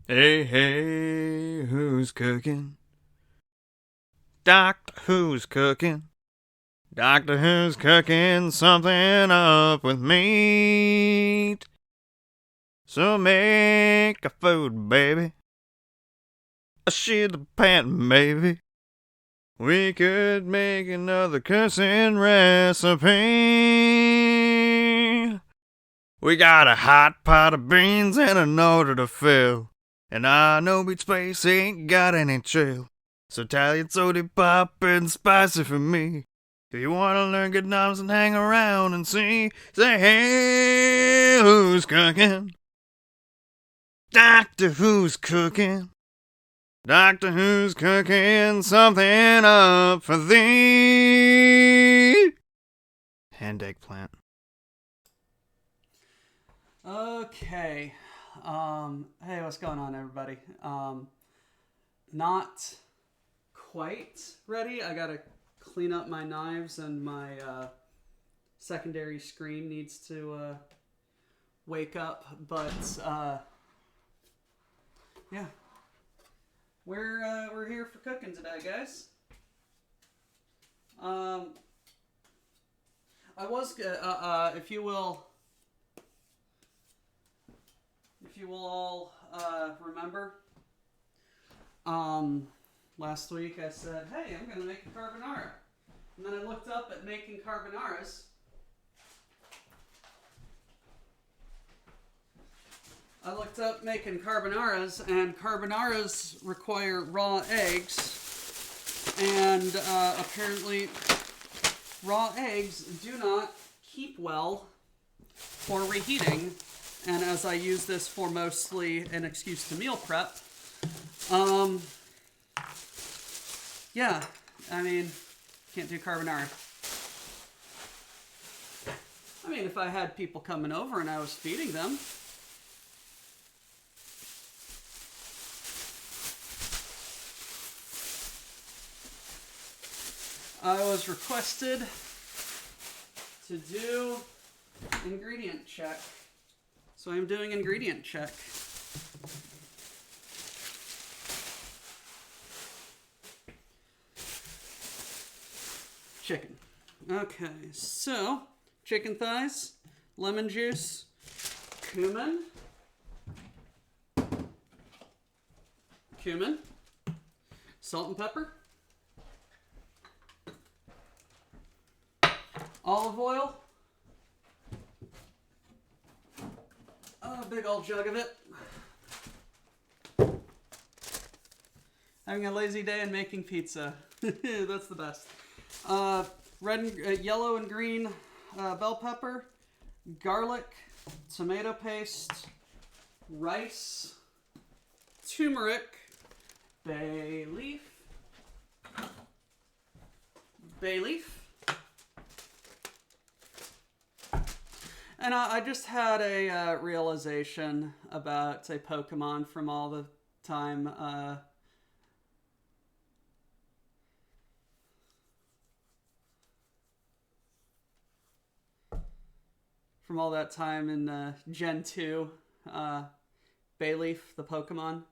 Hey, hey, who's cooking? Doctor Who's cooking? Doctor Who's cooking something up with meat. So make a food, baby. A shit the pan, maybe. We could make another cussing recipe. We got a hot pot of beans and an order to fill. And I know Beach Space ain't got any chill. So Italian soda pop and spicy for me. If you wanna learn good knobs and hang around and see, say hey, who's cooking? Doctor Who's cooking? Doctor Who's cooking something up for thee. And eggplant. Okay. Hey, what's going on, everybody? Not quite ready. I gotta clean up my knives, and my secondary screen needs to wake up. But yeah, we're here for cooking today, guys. I was if you will all remember, last week I said, hey, I'm going to make a carbonara. And then I looked up at making carbonaras. And carbonara's require raw eggs. And apparently raw eggs do not keep well for reheating. And as I use this for mostly an excuse to meal prep, yeah, I mean, can't do carbonara. I mean, if I had people coming over and I was feeding them, I was requested to do ingredient check. So I'm doing ingredient check. Chicken. Okay, so chicken thighs, lemon juice, cumin, salt and pepper, olive oil, a big old jug of it. Having a lazy day and making pizza. That's the best. Yellow and green bell pepper, garlic, tomato paste, rice, turmeric, bay leaf, and I just had a realization about a Pokemon from all the time from all that time in Gen 2, Bayleaf, the Pokemon.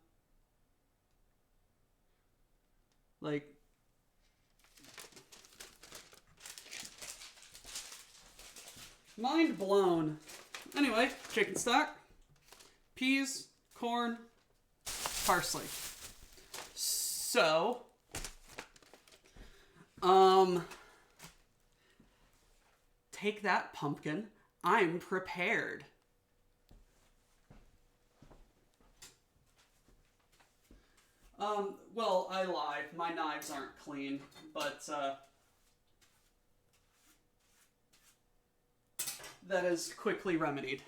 Like, mind blown. Anyway, chicken stock, peas, corn, parsley. So, take that, pumpkin. I'm prepared. Well, I lied. My knives aren't clean, but that is quickly remedied.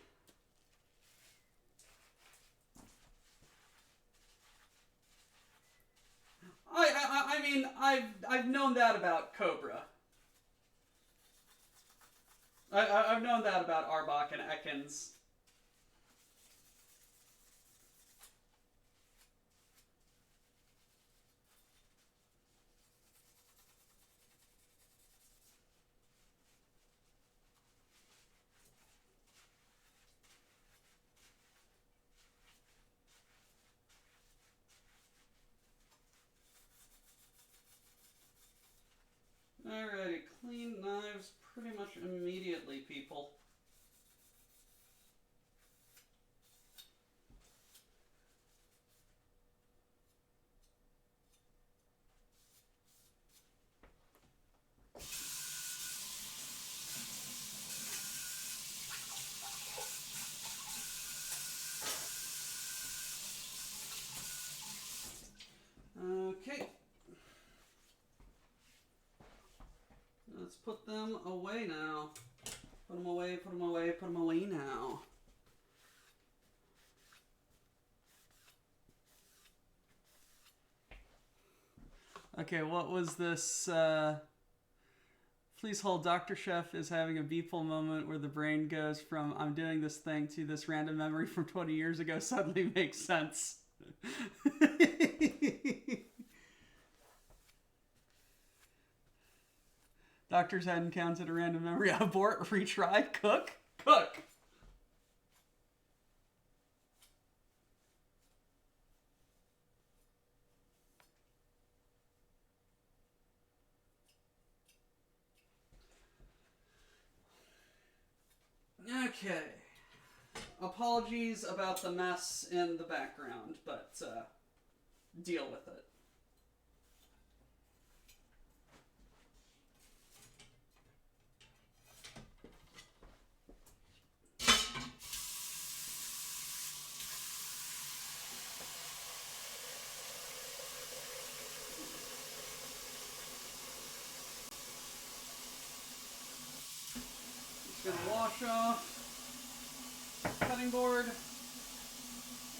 I mean, I've known that about Cobra. I've known that about Arbok and Ekans. pretty much immediately, people. Okay. Let's put them away now. Put them away, put them away, put them away now. Okay, what was this? Please hold. Dr. Chef is having a beeple moment where the brain goes from I'm doing this thing to this random memory from 20 years ago suddenly makes sense. Doctors hadn't counted a random memory. Abort, retry, cook, cook. Okay. Apologies about the mess in the background, but deal with it. Just gonna wash off cutting board,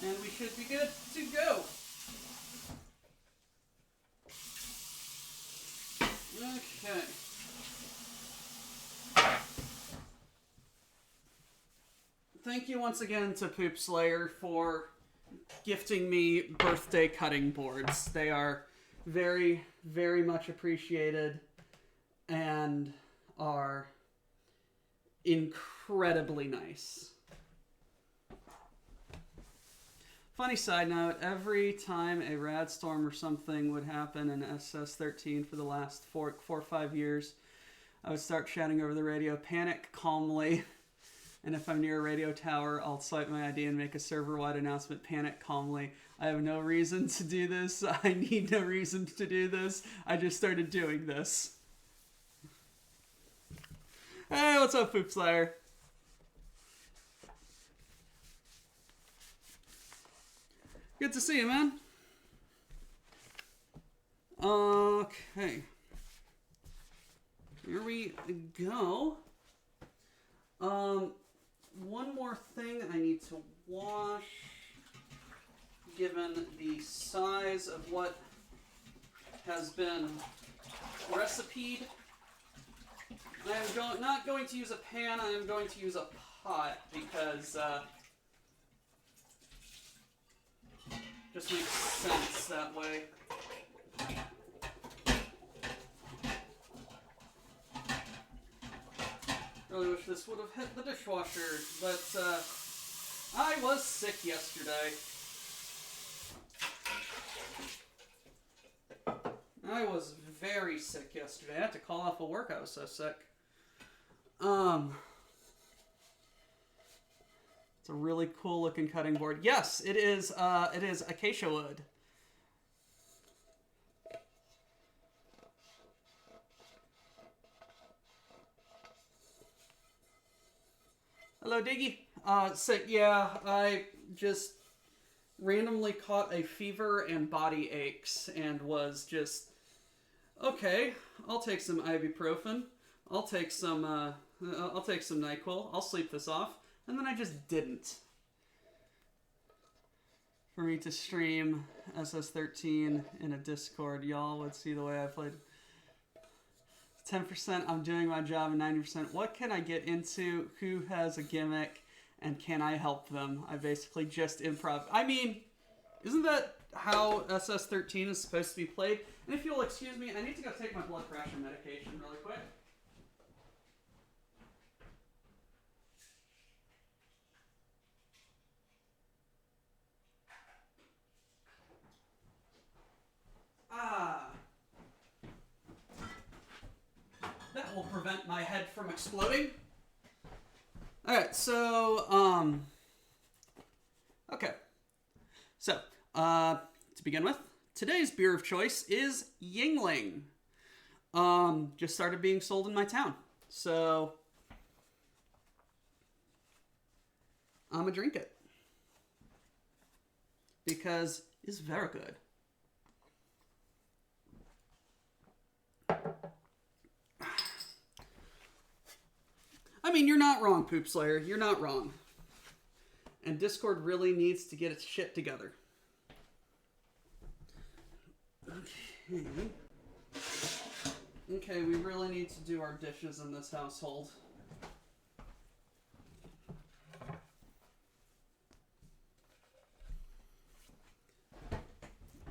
and we should be good to go. Okay. Thank you once again to Poop Slayer for gifting me birthday cutting boards. They are very, very much appreciated and are incredibly nice. Funny side note, every time a rad storm or something would happen in SS13 for the last four or 5 years, I would start shouting over the radio, "Panic calmly." And if I'm near a radio tower, I'll swipe my ID and make a server-wide announcement, "Panic calmly." I have no reason to do this. I need no reason to do this. I just started doing this. Hey, what's up, Poop Slayer? Good to see you, man. Okay. Here we go. One more thing I need to wash, given the size of what has been recipe'd. I am not going to use a pan, I am going to use a pot, because just makes sense that way. Really wish this would have hit the dishwasher, but I was sick yesterday. I was very sick yesterday. I had to call off of work. I was so sick. It's a really cool looking cutting board. Yes, it is. It is acacia wood. Hello, Diggy. So yeah, I just randomly caught a fever and body aches and was just, okay, I'll take some ibuprofen. I'll take some NyQuil. I'll sleep this off. And then I just didn't. For me to stream SS13 in a Discord, y'all would see the way I played. 10% I'm doing my job, and 90% what can I get into, who has a gimmick, and can I help them? I basically just improv. I mean, isn't that how SS13 is supposed to be played? And if you'll excuse me, I need to go take my blood pressure medication really quick. That will provide prevent my head from exploding. Alright, so, okay. So, to begin with, today's beer of choice is Yingling. Just started being sold in my town. So, I'm gonna drink it. Because it's very good. I mean, you're not wrong, Poop Slayer. You're not wrong. And Discord really needs to get its shit together. Okay. Okay, we really need to do our dishes in this household.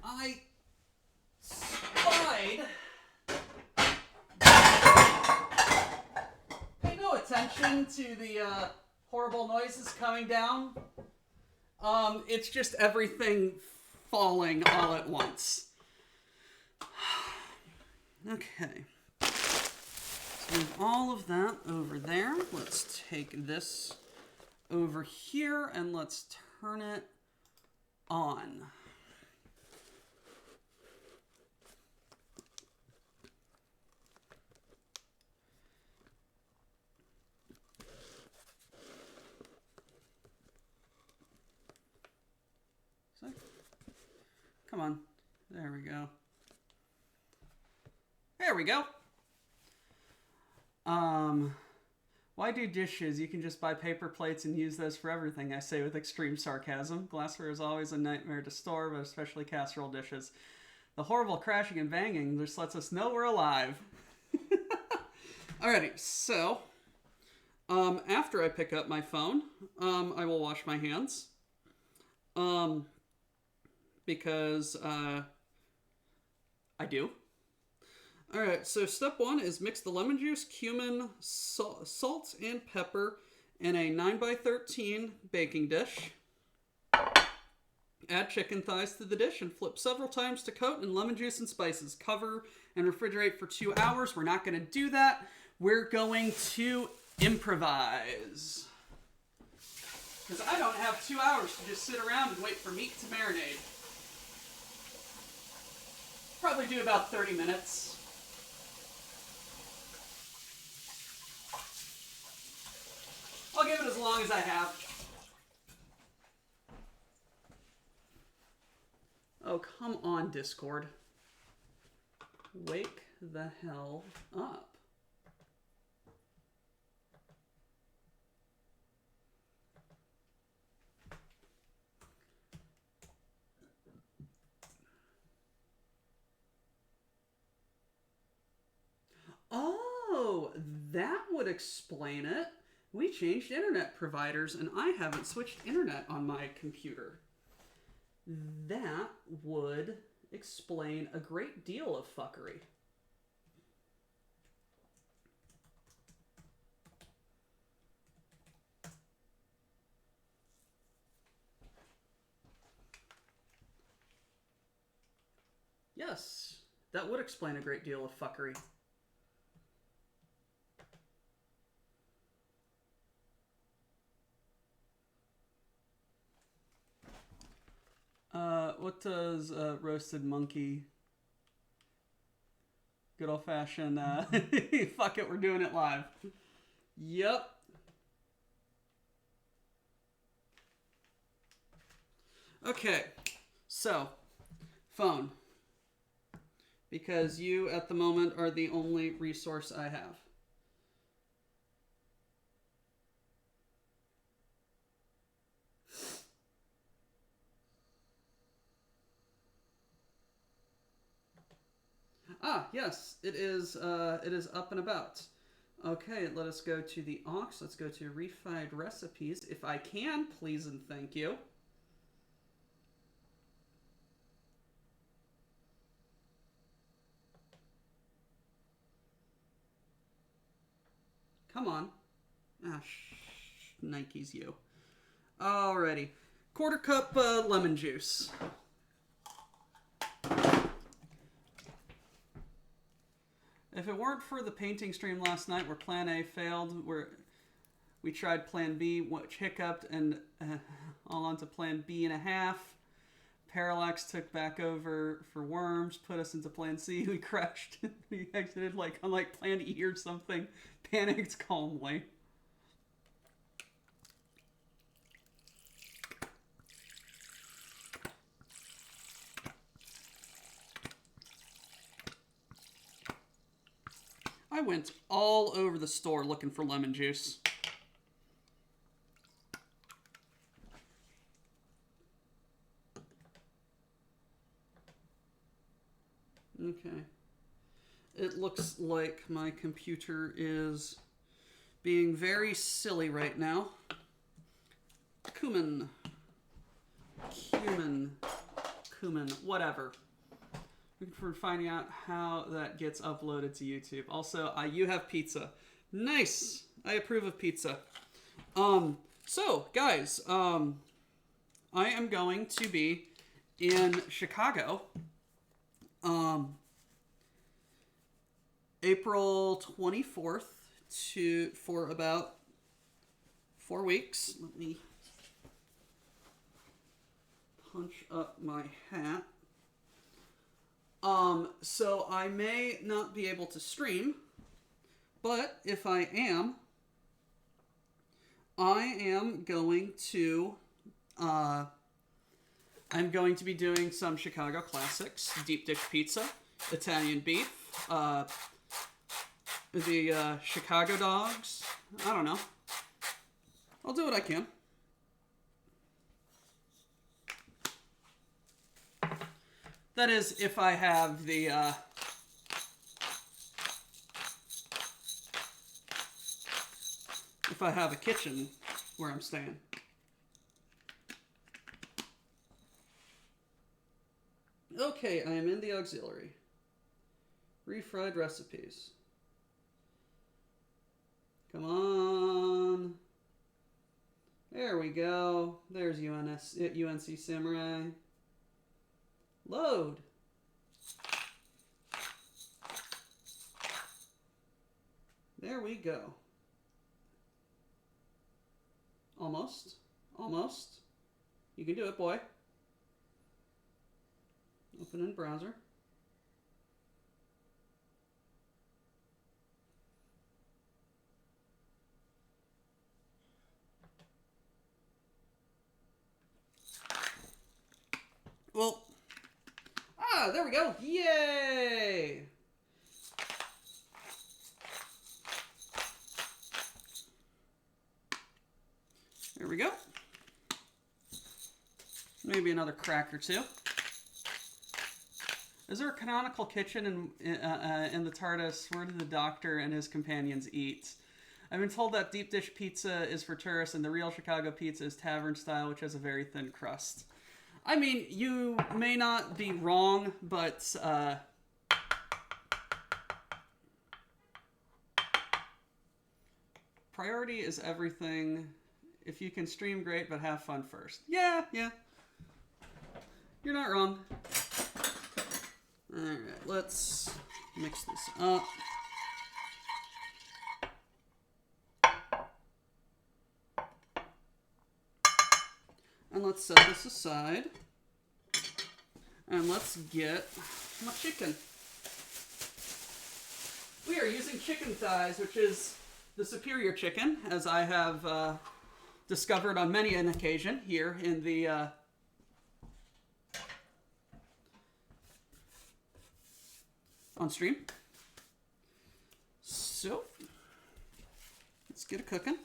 I spied. Pay no attention to the horrible noises coming down. It's just everything falling all at once. Okay. So move all of that over there. Let's take this over here and let's turn it on. So, come on. There we go. There we go. Why do dishes? You can just buy paper plates and use those for everything, I say with extreme sarcasm. Glassware is always a nightmare to store, but especially casserole dishes. The horrible crashing and banging just lets us know we're alive. Alrighty, so, after I pick up my phone, I will wash my hands. Because, I do. Alright, so step 1 is mix the lemon juice, cumin, salt, and pepper in a 9x13 baking dish. Add chicken thighs to the dish and flip several times to coat in lemon juice and spices. Cover and refrigerate for 2 hours. We're not going to do that. We're going to improvise. Because I don't have 2 hours to just sit around and wait for meat to marinate. Probably do about 30 minutes. I'll give it as long as I have. Oh, come on, Discord. Wake the hell up. Oh, that would explain it. We changed internet providers and I haven't switched internet on my computer. That would explain a great deal of fuckery. Yes, that would explain a great deal of fuckery. What does roasted monkey? Good old fashioned. Fuck it, we're doing it live. Yep. Okay, so phone, because you at the moment are the only resource I have. Ah, yes, it is up and about. Okay, let us go to the aux. Let's go to refined recipes. If I can, please and thank you. Come on. Ah, Nike's you. Alrighty. 1/4 cup lemon juice. If it weren't for the painting stream last night where Plan A failed, where we tried Plan B, which hiccuped, and all onto Plan B and a half. Parallax took back over for Worms, put us into Plan C. We crashed. We exited like on like Plan E or something. Panicked calmly. I went all over the store looking for lemon juice. Okay. It looks like my computer is being very silly right now. Cumin, whatever. Looking for finding out how that gets uploaded to YouTube. Also, you have pizza. Nice. I approve of pizza. So guys, I am going to be in Chicago. April 24th for about 4 weeks. Let me punch up my hat. So I may not be able to stream, but if I am going to, I'm going to be doing some Chicago classics, deep dish pizza, Italian beef, the Chicago dogs. I don't know. I'll do what I can. That is, if I have the if I have a kitchen where I'm staying. Okay, I am in the auxiliary. Refried recipes. Come on. There we go. There's UNC Samurai. Load. There we go. Almost. Almost. You can do it, boy. Open in browser. Well, there we go. Yay! There we go. Maybe another crack or two. Is there a canonical kitchen in the TARDIS? Where do the Doctor and his companions eat? I've been told that deep dish pizza is for tourists and the real Chicago pizza is tavern style, which has a very thin crust. I mean, you may not be wrong, but priority is everything. If you can stream, great, but have fun first. Yeah. You're not wrong. Alright, let's mix this up. And let's set this aside. And let's get my chicken. We are using chicken thighs, which is the superior chicken, as I have discovered on many an occasion here in the on stream. So, let's get it cooking.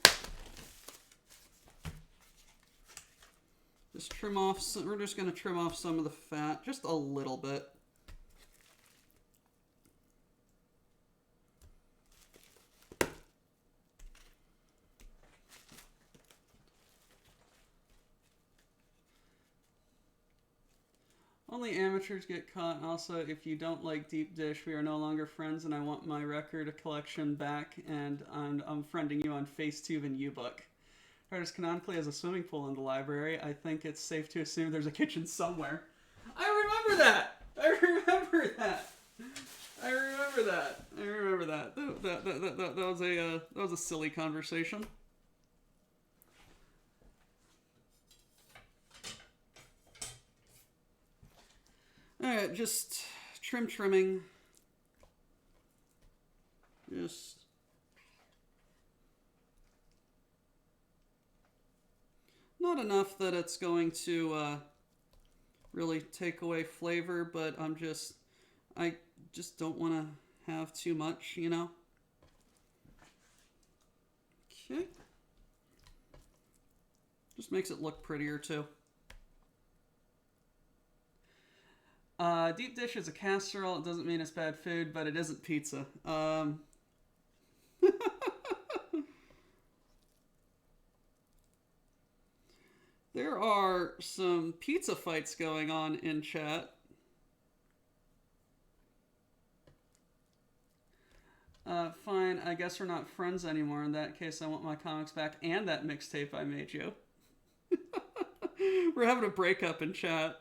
Just trim off some, we're just going to trim off some of the fat, just a little bit. Only amateurs get caught, and also if you don't like deep dish, we are no longer friends and I want my record collection back, and I'm friending you on FaceTube and Ubook. TARDIS canonically has a swimming pool in the library. I think it's safe to assume there's a kitchen somewhere. I remember that! I remember that! that was a silly conversation. All right, just trimming. Just not enough that it's going to really take away flavor, but I just don't want to have too much, you know. Okay. Just makes it look prettier too. Deep dish is a casserole. It doesn't mean it's bad food, but it isn't pizza. There are some pizza fights going on in chat. Fine, I guess we're not friends anymore. In that case, I want my comics back and that mixtape I made you. We're having a breakup in chat.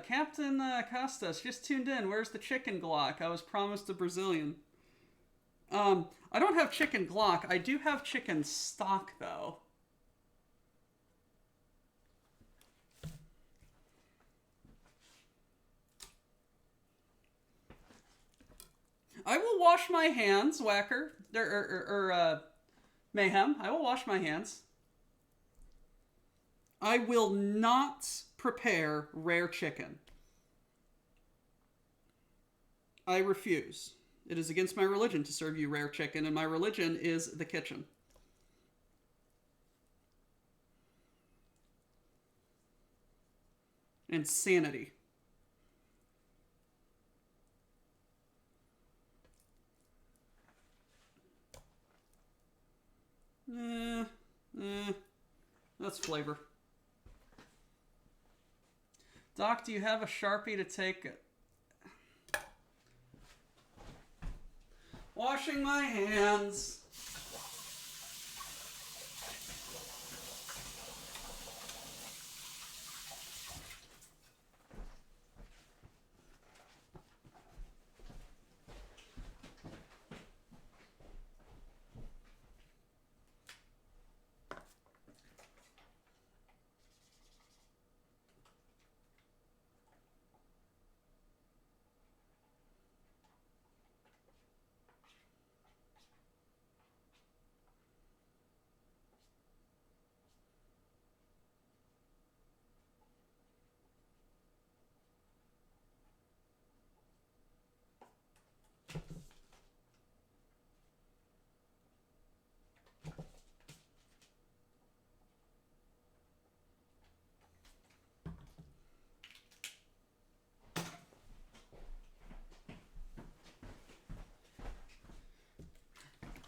Captain Costas just tuned in. Where's the chicken Glock? I was promised a Brazilian. I don't have chicken Glock. I do have chicken stock, though. I will wash my hands, Whacker. Mayhem. I will wash my hands. I will not prepare rare chicken. I refuse. It is against my religion to serve you rare chicken, and my religion is the kitchen. Insanity. That's flavor. Doc, do you have a Sharpie to take it? Washing my hands.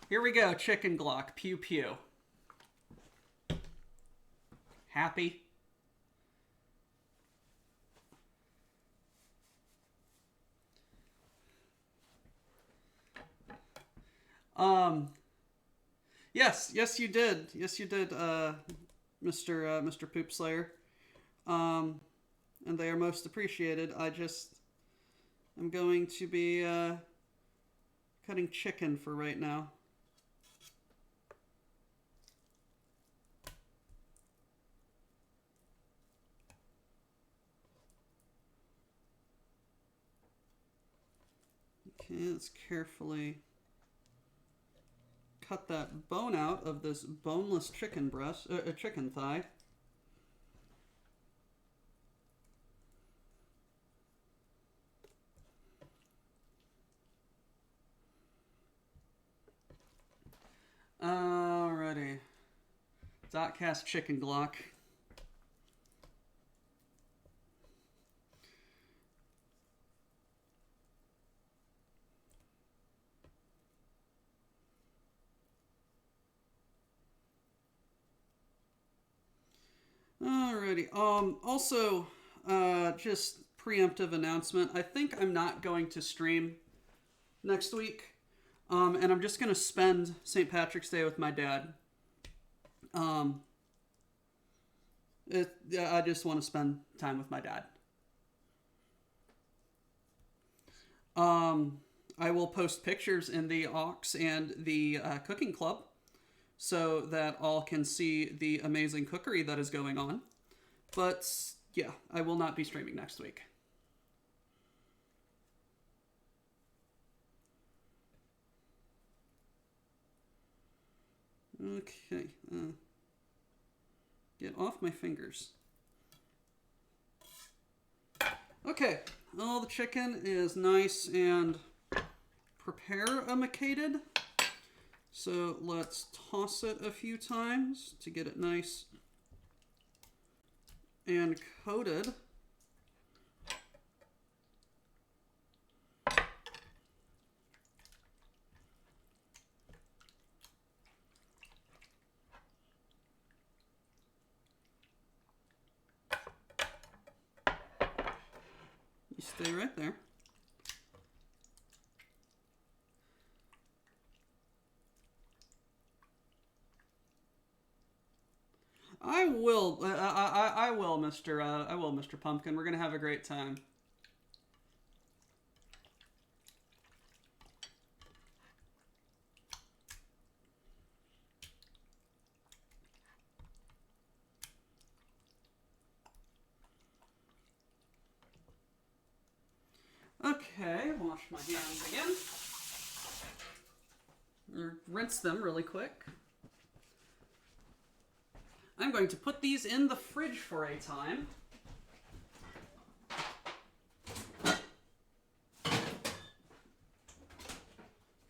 Here we go, chicken Glock. Pew pew. Happy? Yes, you did. Yes, you did, Mr. Poop Slayer. And they are most appreciated. I'm going to be cutting chicken for right now. Okay, let's carefully cut that bone out of this boneless chicken breast, chicken thigh. Alrighty. Dotcast chicken Glock. Alrighty. Also, just preemptive announcement. I think I'm not going to stream next week. And I'm just going to spend St. Patrick's Day with my dad. I just want to spend time with my dad. I will post pictures in the aux and the cooking club so that all can see the amazing cookery that is going on. But yeah, I will not be streaming next week. Okay. Get off my fingers. Okay. All the chicken is nice and prepare-amikated. So let's toss it a few times to get it nice and coated. You stay right there. I will, Mr. Pumpkin. We're gonna have a great time. Okay, wash my hands again. Rinse them really quick. I'm going to put these in the fridge for a time.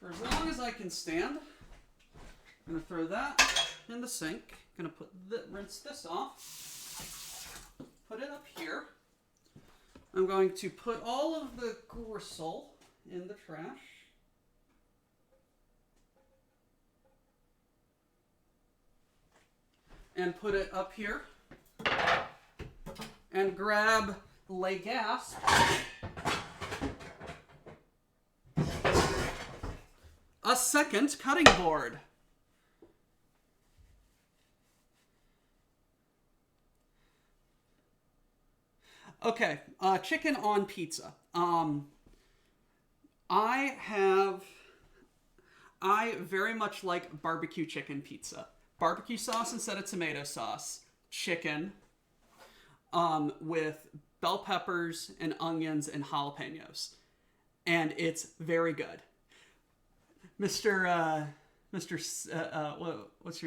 For as long as I can stand. I'm going to throw that in the sink. I'm going to rinse this off. Put it up here. I'm going to put all of the gristle in the trash. And put it up here. And grab Le Gasp. A second cutting board. Okay, chicken on pizza. I very much like barbecue chicken pizza. Barbecue sauce instead of tomato sauce. Chicken with bell peppers and onions and jalapenos. And it's very good. What's your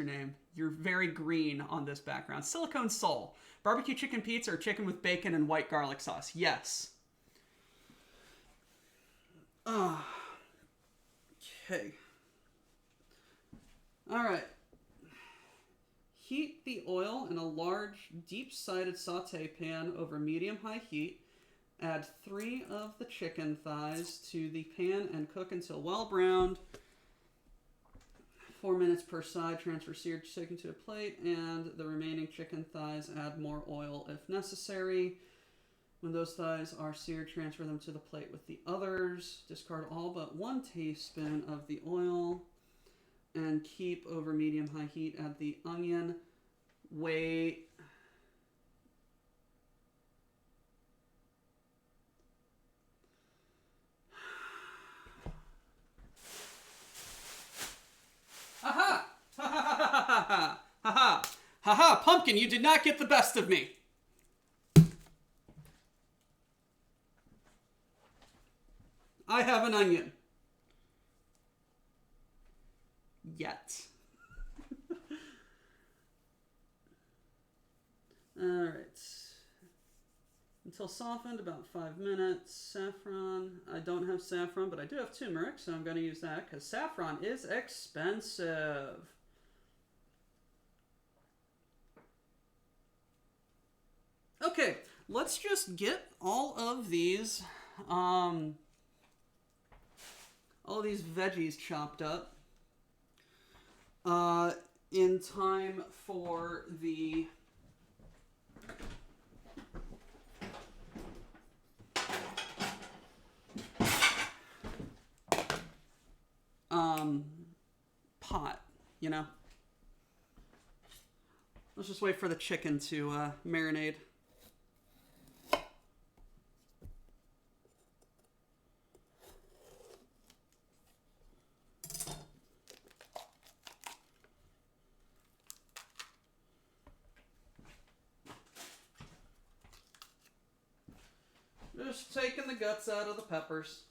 name? You're very green on this background. Silicone Soul. Barbecue chicken pizza or chicken with bacon and white garlic sauce. Yes. Okay. All right. Heat the oil in a large, deep-sided saute pan over medium-high heat. Add 3 of the chicken thighs to the pan and cook until well browned. 4 minutes per side. Transfer seared chicken to a plate, and the remaining chicken thighs add more oil if necessary. When those thighs are seared, transfer them to the plate with the others. Discard all but 1 teaspoon of the oil and keep over medium-high heat. Add the onion. Wait. Ha ha! Ha ha ha ha ha ha ha ha! Pumpkin, you did not get the best of me. I have an onion. Yet. Alright. Until softened, about 5 minutes. Saffron. I don't have saffron, but I do have turmeric, so I'm going to use that because saffron is expensive. Okay, let's just get all of these veggies chopped up in time for the pot, you know. Let's just wait for the chicken to marinate. Just taking the guts out of the peppers.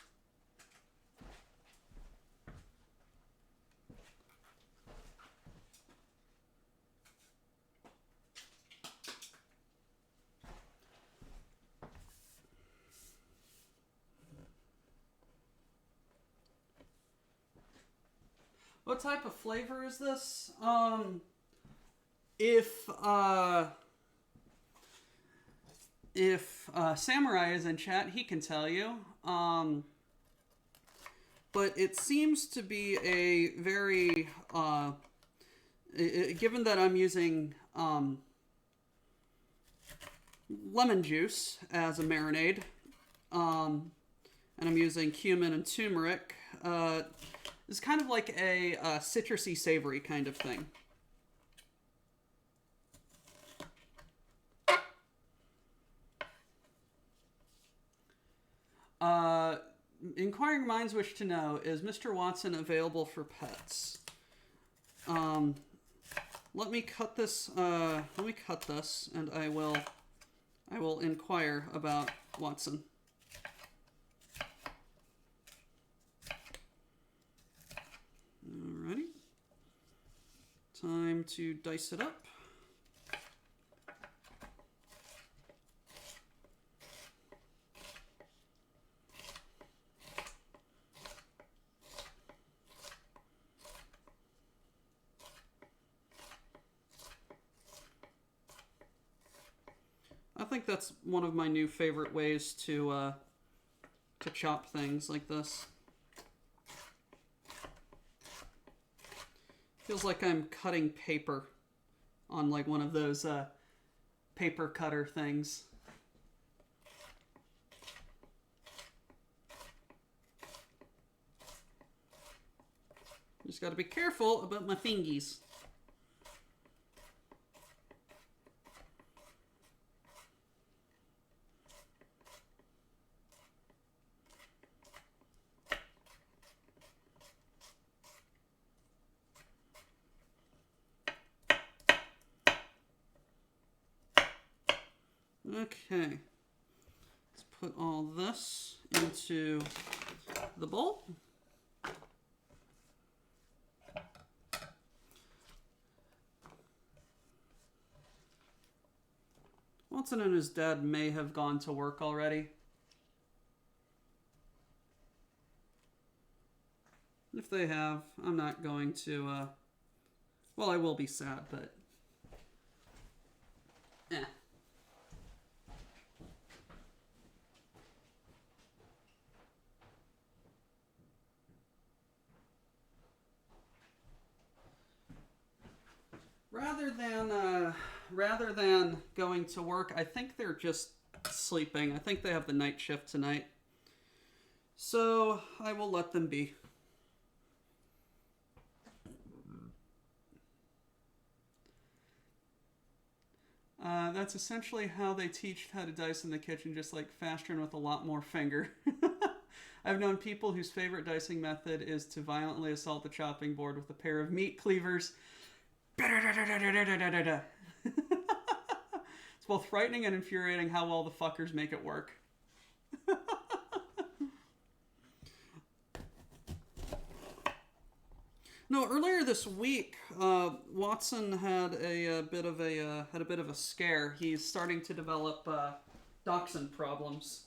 What type of flavor is this? If Samurai is in chat, he can tell you. But it seems to be a very given that I'm using lemon juice as a marinade, and I'm using cumin and turmeric. It's kind of like a citrusy, savory kind of thing. Inquiring minds wish to know, is Mr. Watson available for pets? Let me cut this. And I will inquire about Watson. Alrighty. Time to dice it up. I think that's one of my new favorite ways to chop things like this. Feels like I'm cutting paper on like one of those paper cutter things. Just got to be careful about my fingies. Okay, let's put all this into the bowl. Watson and his dad may have gone to work already. If they have, I'm not going to, well, I will be sad, but, eh. Rather than going to work, I think they're just sleeping. I think they have the night shift tonight. So I will let them be. That's essentially how they teach how to dice in the kitchen, just like faster and with a lot more finger. I've known people whose favorite dicing method is to violently assault the chopping board with a pair of meat cleavers. It's both frightening and infuriating how well the fuckers make it work. No, earlier this week, Watson had a bit of a scare. He's starting to develop dachshund problems.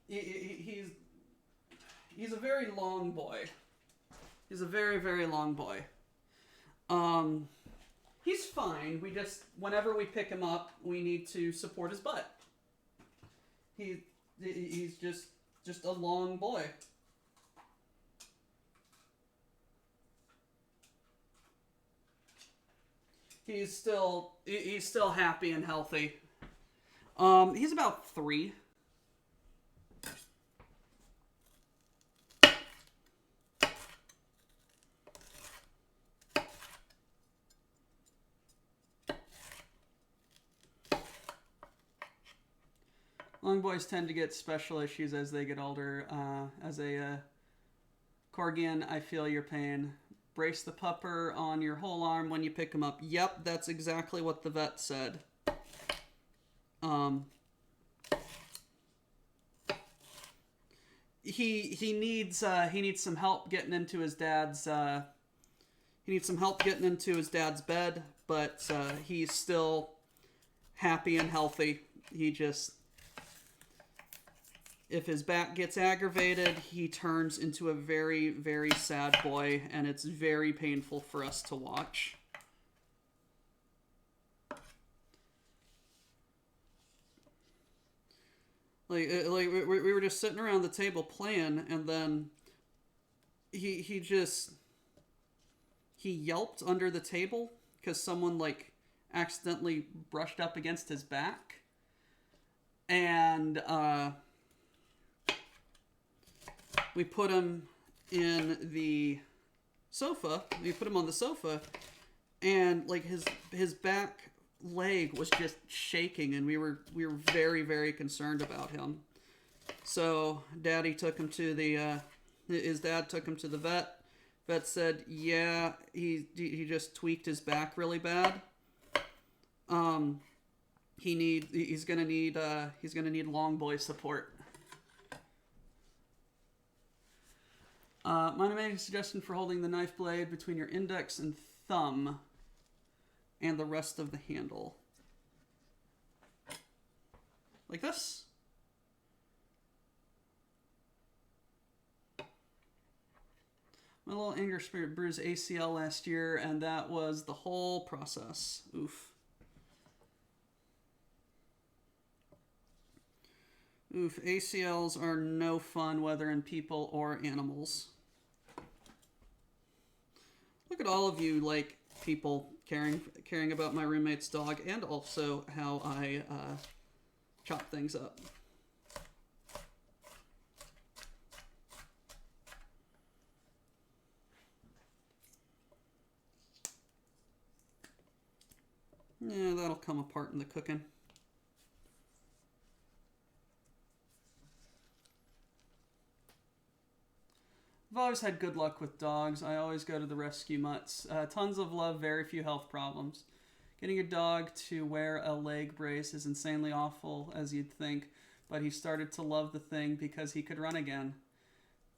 He's a very long boy. He's a very, very long boy. He's fine. We just, whenever we pick him up, we need to support his butt. He's just a long boy. He's still happy and healthy. He's about 3. Long boys tend to get special issues as they get older. As a Corgian, I feel your pain. Brace the pupper on your whole arm when you pick him up. Yep, that's exactly what the vet said. He needs some help getting into his dad's bed, but he's still happy and healthy. He just, if his back gets aggravated, he turns into a very, very sad boy, and it's very painful for us to watch. Like we were just sitting around the table playing, and then he yelped under the table because someone like accidentally brushed up against his back, and we put him in the sofa. We put him on the sofa, and like his back leg was just shaking, and we were very, very concerned about him. So Daddy took him to the his dad took him to the vet. Vet said, yeah, he just tweaked his back really bad. He's gonna need long boy support. Might I make a suggestion for holding the knife blade between your index and thumb and the rest of the handle? Like this? My little anger spirit bruised ACL last year, and that was the whole process. Oof. Oof, ACLs are no fun, whether in people or animals. Look at all of you, like, people caring about my roommate's dog, and also how I chop things up. Yeah, that'll come apart in the cooking. I've always had good luck with dogs. I always go to the rescue mutts. Tons of love, very few health problems. Getting a dog to wear a leg brace is insanely awful, as you'd think, but he started to love the thing because he could run again.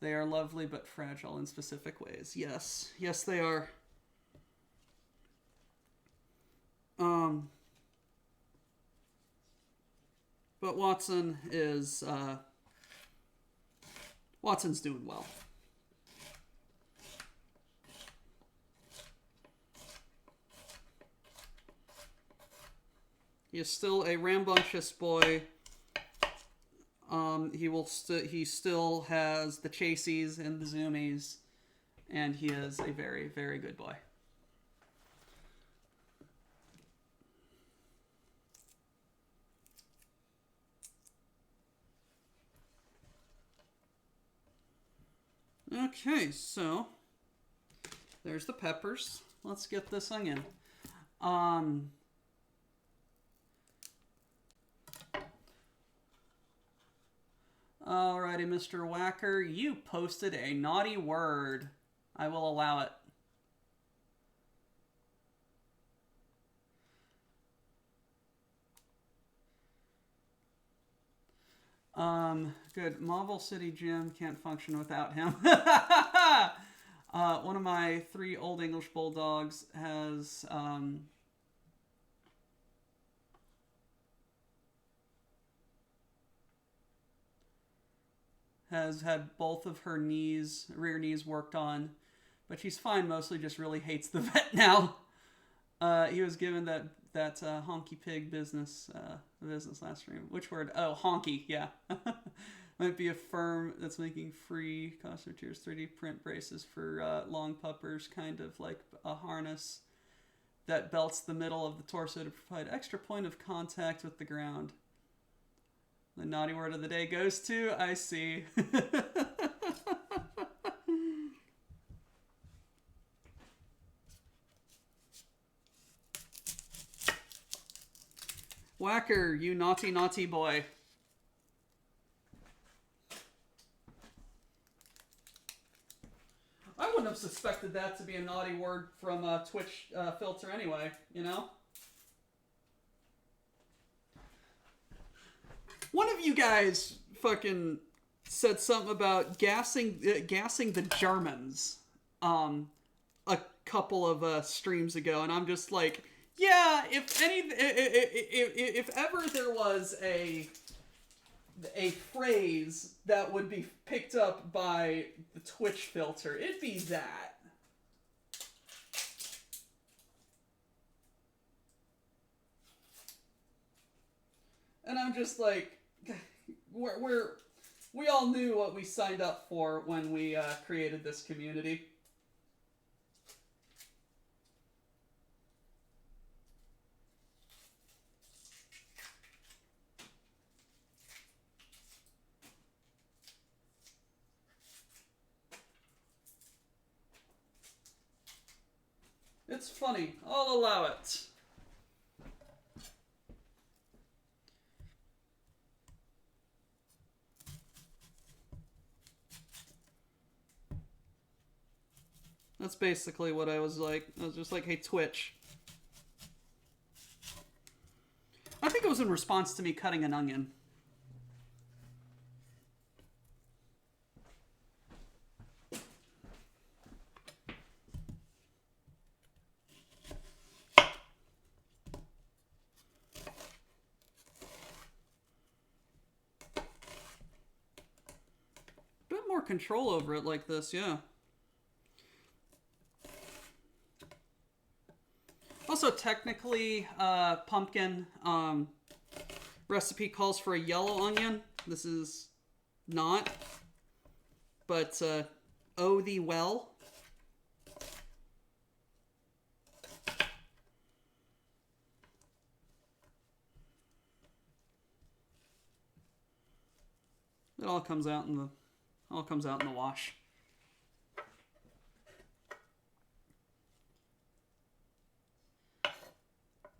They are lovely but fragile in specific ways. Yes. Yes, they are. But Watson is, Watson's doing well. He is still a rambunctious boy. He still has the chasies and the zoomies, and he is a very, very good boy. Okay, so there's the peppers. Let's get this onion. Alrighty, Mr. Whacker, you posted a naughty word. I will allow it. Good. Marvel City Gym can't function without him. One of my 3 old English bulldogs has had both of her rear knees worked on, but she's fine. Mostly just really hates the vet now. He was given that honky pig business last stream. Which word? Oh, honky. Yeah. Might be a firm that's making free costume tiers 3D print braces for long puppers, kind of like a harness that belts the middle of the torso to provide extra point of contact with the ground. The naughty word of the day goes to, I see. Whacker, you naughty, naughty boy. accepted that to be a naughty word from a Twitch filter anyway, you know? One of you guys fucking said something about gassing the Germans a couple of streams ago, and I'm just like, yeah, if ever there was a phrase that would be picked up by the Twitch filter, it'd be that. And I'm just like, we all knew what we signed up for when we created this community. It's funny. I'll allow it. That's basically what I was like. I was just like, hey, Twitch. I think it was in response to me cutting an onion. Bit more control over it like this, yeah. Also, technically, pumpkin recipe calls for a yellow onion. This is not. But, oh thee well. It all comes out in the wash.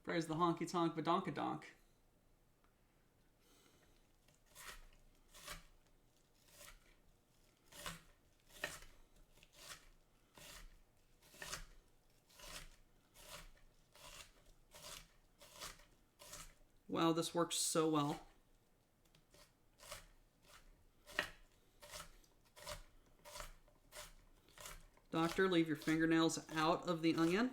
Praise the honky tonk badonkadonk. Wow, this works so well. Doctor, leave your fingernails out of the onion.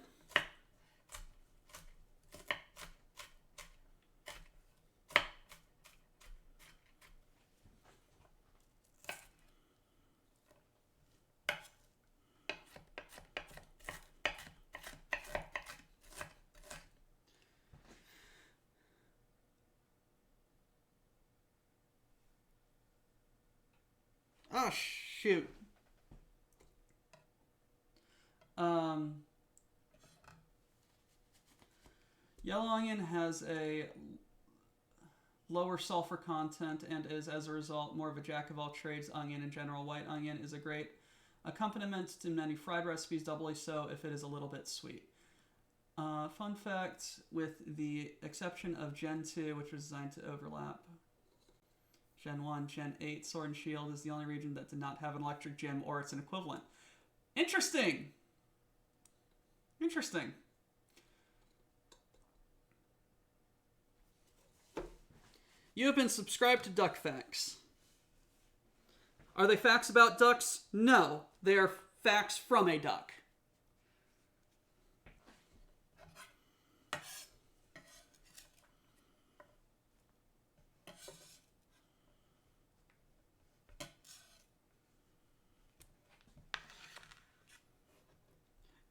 Oh, shoot. Yellow onion has a lower sulfur content and is, as a result, more of a jack-of-all-trades onion in general. White onion is a great accompaniment to many fried recipes, doubly so if it is a little bit sweet. Fun fact, with the exception of Gen 2, which was designed to overlap Gen 1, Gen 8, Sword and Shield is the only region that did not have an electric gym or its an equivalent. Interesting! Interesting. You have been subscribed to Duck Facts. Are they facts about ducks? No. They are facts from a duck.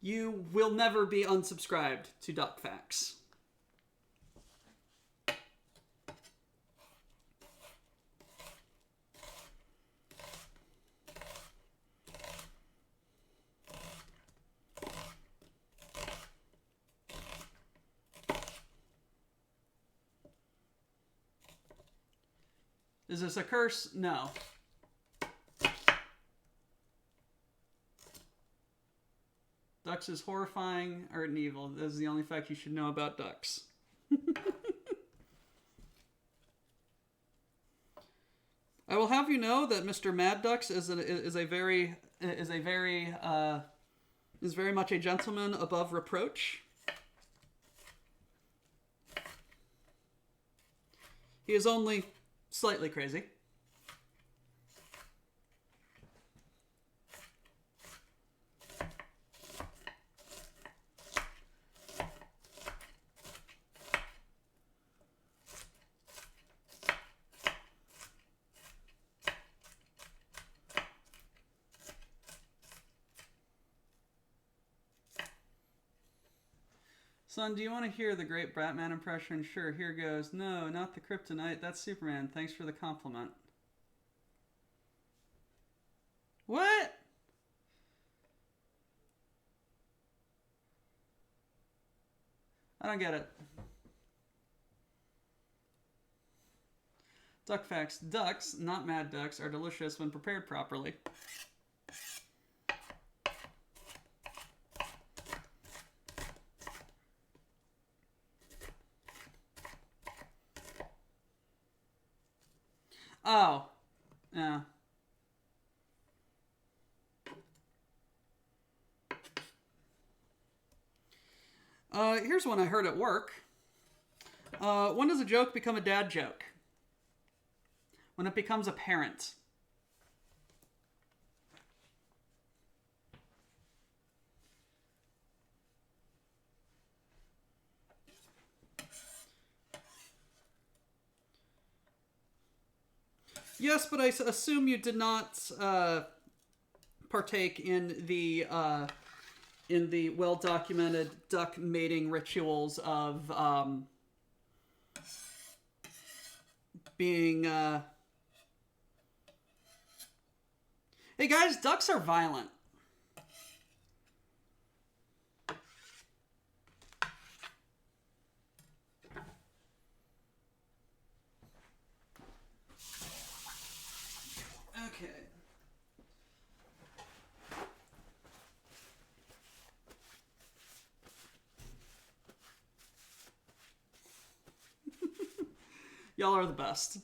You will never be unsubscribed to Duck Facts. Is this a curse? No. Ducks is horrifying, art and evil. That is the only fact you should know about ducks. I will have you know that Mr. Mad Ducks is a very is very much a gentleman above reproach. He is only slightly crazy. Son, do you want to hear the great Batman impression? Sure, here goes. No, not the kryptonite. That's Superman. Thanks for the compliment. What? I don't get it. Duck facts. Ducks, not mad ducks, are delicious when prepared properly. Oh. Yeah. Here's one I heard at work. When does a joke become a dad joke? When it becomes apparent. Yes, but I assume you did not partake in the well-documented duck mating rituals of being. Hey guys, ducks are violent. Okay. Y'all are the best.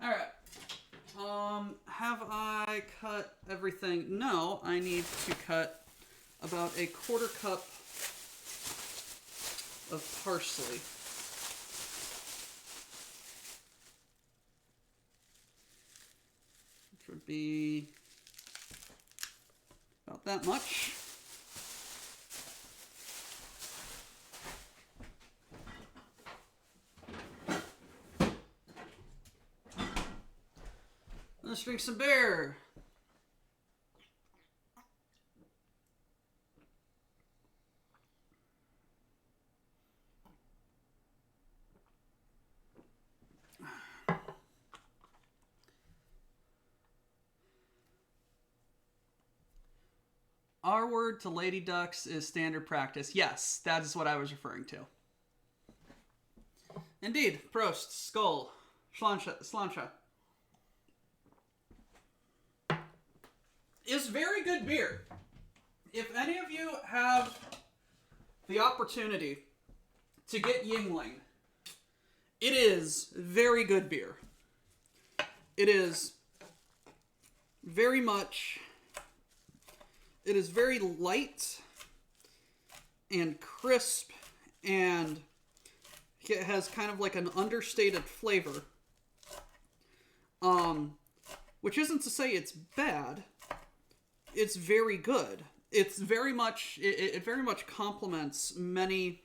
Alright. Have I cut everything? No, I need to cut about a quarter cup of parsley. Which would be about that much. Let's drink some beer. Our word to lady ducks is standard practice. Yes, that is what I was referring to. Indeed. Prost. Skull. Slancha. Is very good beer. If any of you have the opportunity to get Yingling, it is very good beer. It is very much... It is very light and crisp, and it has kind of like an understated flavor. Which isn't to say it's bad. It's very good. It's very much it very much complements many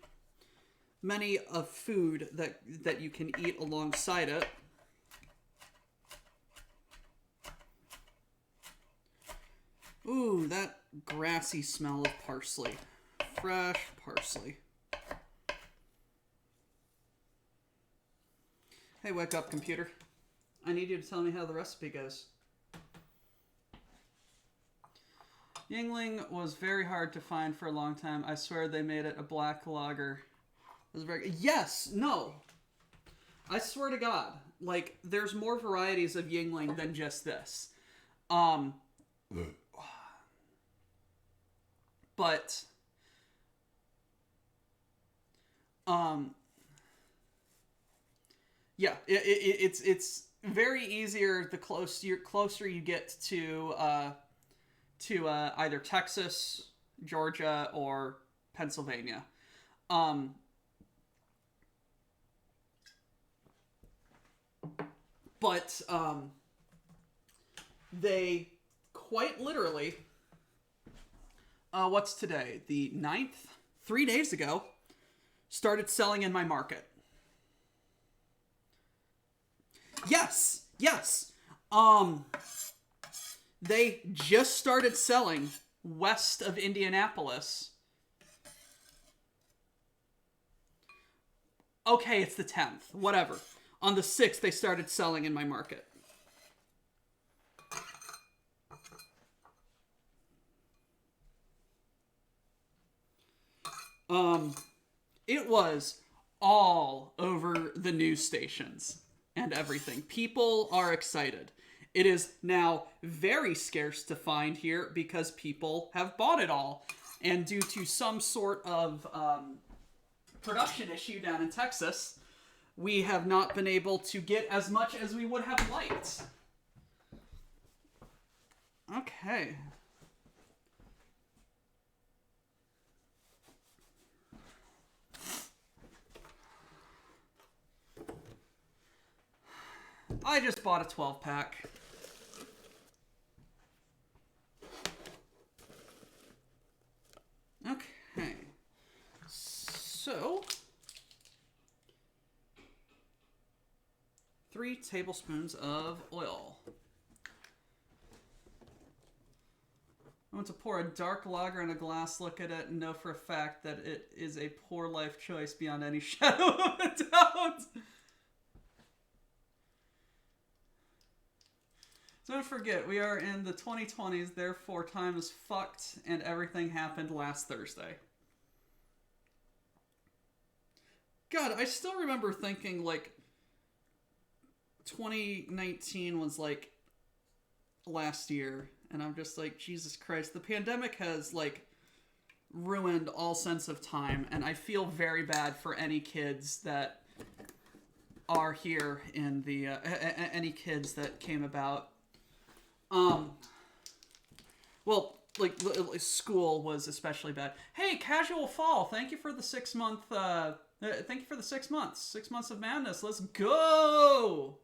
of food that you can eat alongside it. Ooh, that grassy smell of parsley. Fresh parsley. Hey, wake up, computer. I need you to tell me how the recipe goes. Yingling was very hard to find for a long time. I swear they made it a black lager. It was very... Yes! No! I swear to God. Like, there's more varieties of Yingling than just this. But... Yeah, it's very easier the closer you get to either Texas, Georgia, or Pennsylvania. Um, but they quite literally, what's today? The 9th? 3 days ago, started selling in my market. Yes, yes. They just started selling west of Indianapolis. Okay, it's the 10th. Whatever. On the 6th, they started selling in my market. It was all over the news stations and everything. People are excited. It is now very scarce to find here because people have bought it all. And due to some sort of production issue down in Texas, we have not been able to get as much as we would have liked. Okay. I just bought a 12-pack. Okay. So, 3 tablespoons of oil. I want to pour a dark lager in a glass, look at it, and know for a fact that it is a poor life choice beyond any shadow of a doubt. So don't forget, we are in the 2020s, therefore time is fucked, and everything happened last Thursday. God, I still remember thinking, like, 2019 was, like, last year, and I'm just like, Jesus Christ, the pandemic has, like, ruined all sense of time, and I feel very bad for any kids that are here in the, any kids that came about. Well, like school was especially bad. Hey, Casual Fall, thank you for the 6 month, thank you for the 6 months. 6 months of madness. Let's go!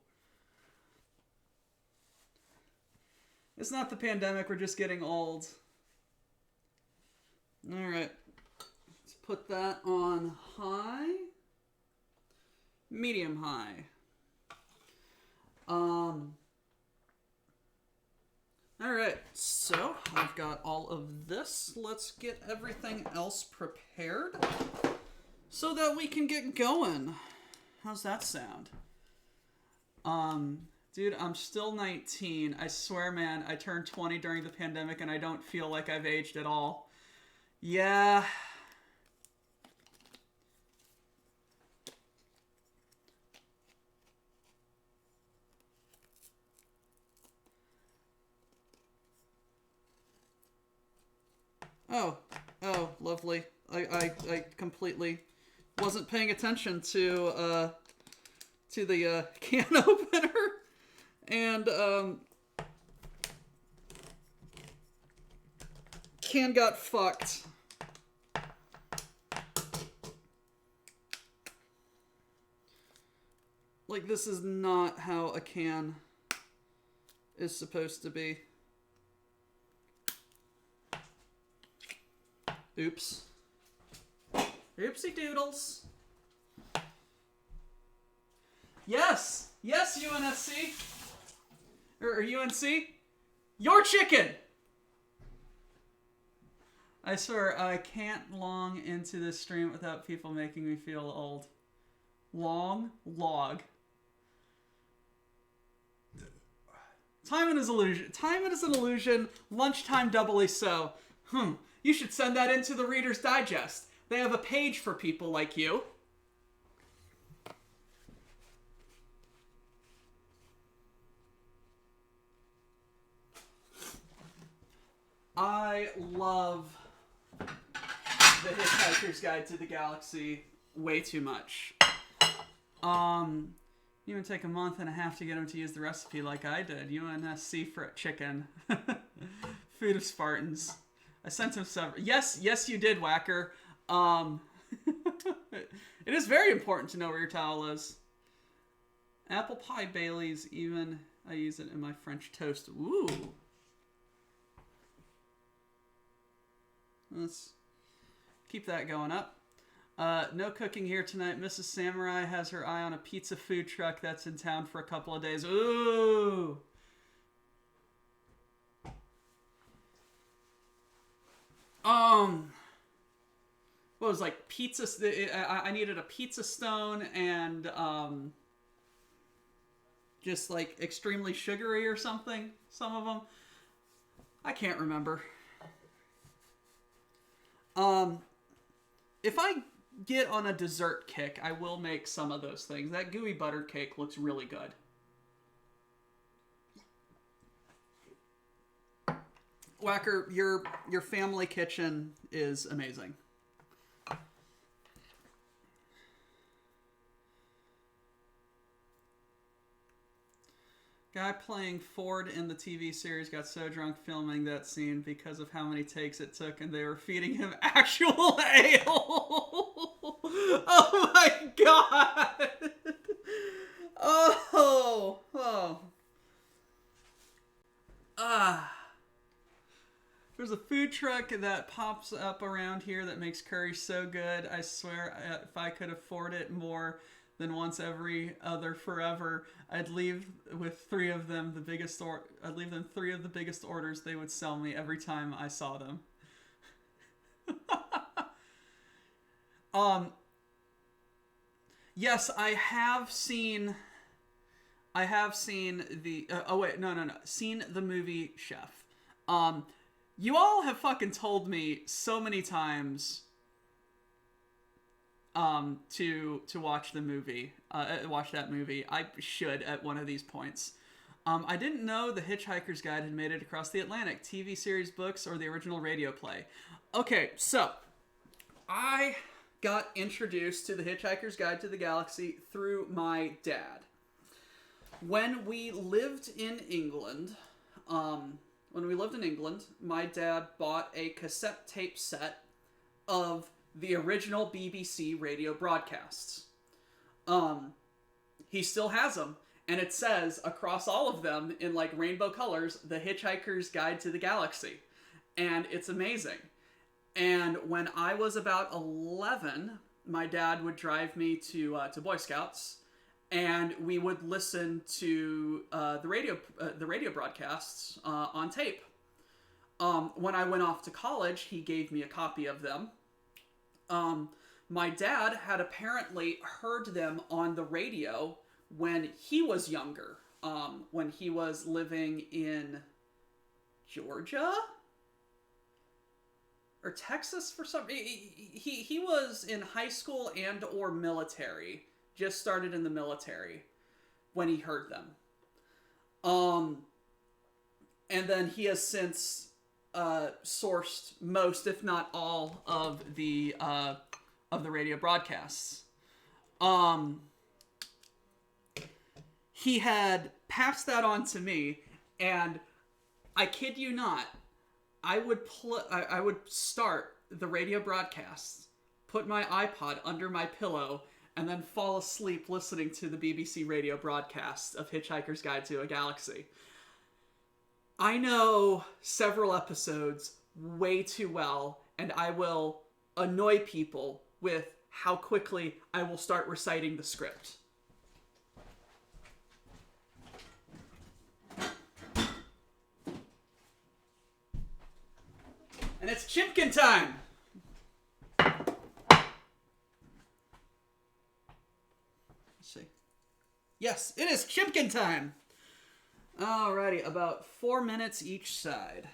It's not the pandemic, we're just getting old. Alright. Let's put that on high. Medium high. Alright, so I've got all of this. Let's get everything else prepared so that we can get going. How's that sound? Dude, I'm still 19. I swear, man, I turned 20 during the pandemic and I don't feel like I've aged at all. Yeah. Oh, lovely. I completely wasn't paying attention to the can opener, and can got fucked. Like, this is not how a can is supposed to be. Oops. Oopsie doodles. Yes! Yes, UNSC! Or UNC? Your chicken! I swear, I can't long into this stream without people making me feel old. Long log. Time is illusion. Time is an illusion. Lunchtime doubly so. You should send that into the Reader's Digest. They have a page for people like you. I love The Hitchhiker's Guide to the Galaxy way too much. You would take a month and a half to get him to use the recipe like I did. UNSC for chicken. Food of Spartans. I sent him several. Yes, you did, Whacker. It is very important to know where your towel is. Apple pie Bailey's, even I use it in my French toast. Ooh. Let's keep that going up. No cooking here tonight. Mrs. Samurai has her eye on a pizza food truck that's in town for a couple of days. Ooh. What was like pizza? I needed a pizza stone and just like extremely sugary or something. Some of them, I can't remember. If I get on a dessert kick, I will make some of those things. That gooey butter cake looks really good. Whacker, your family kitchen is amazing. Guy playing Ford in the TV series got so drunk filming that scene because of how many takes it took, and they were feeding him actual ale. Oh my god! Oh. There's a food truck that pops up around here that makes curry so good. I swear, if I could afford it more than once every other forever, I'd leave with three of them I'd leave them three of the biggest orders they would sell me every time I saw them. Yes, I have seen the seen the movie Chef. You all have fucking told me so many times to watch the movie, watch that movie. I should at one of these points. I didn't know The Hitchhiker's Guide had made it across the Atlantic. TV series, books, or the original radio play. Okay, so I got introduced to The Hitchhiker's Guide to the Galaxy through my dad. When we lived in England, my dad bought a cassette tape set of the original BBC radio broadcasts. He still has them, and it says across all of them in like rainbow colors, The Hitchhiker's Guide to the Galaxy. And it's amazing. And when I was about 11, my dad would drive me to Boy Scouts, and we would listen to the radio broadcasts on tape. When I went off to college, he gave me a copy of them. My dad had apparently heard them on the radio when he was younger, when he was living in Georgia or Texas for some. He was in high school and or military, just started in the military when he heard them. And then he has since sourced most, if not all, of the radio broadcasts. He had passed that on to me, and I kid you not, I would start the radio broadcasts, put my iPod under my pillow, and then fall asleep listening to the BBC radio broadcast of Hitchhiker's Guide to a Galaxy. I know several episodes way too well, and I will annoy people with how quickly I will start reciting the script. And it's Chipkin time! Let's see. Yes, it is Chipkin time! Alrighty, about 4 minutes each side.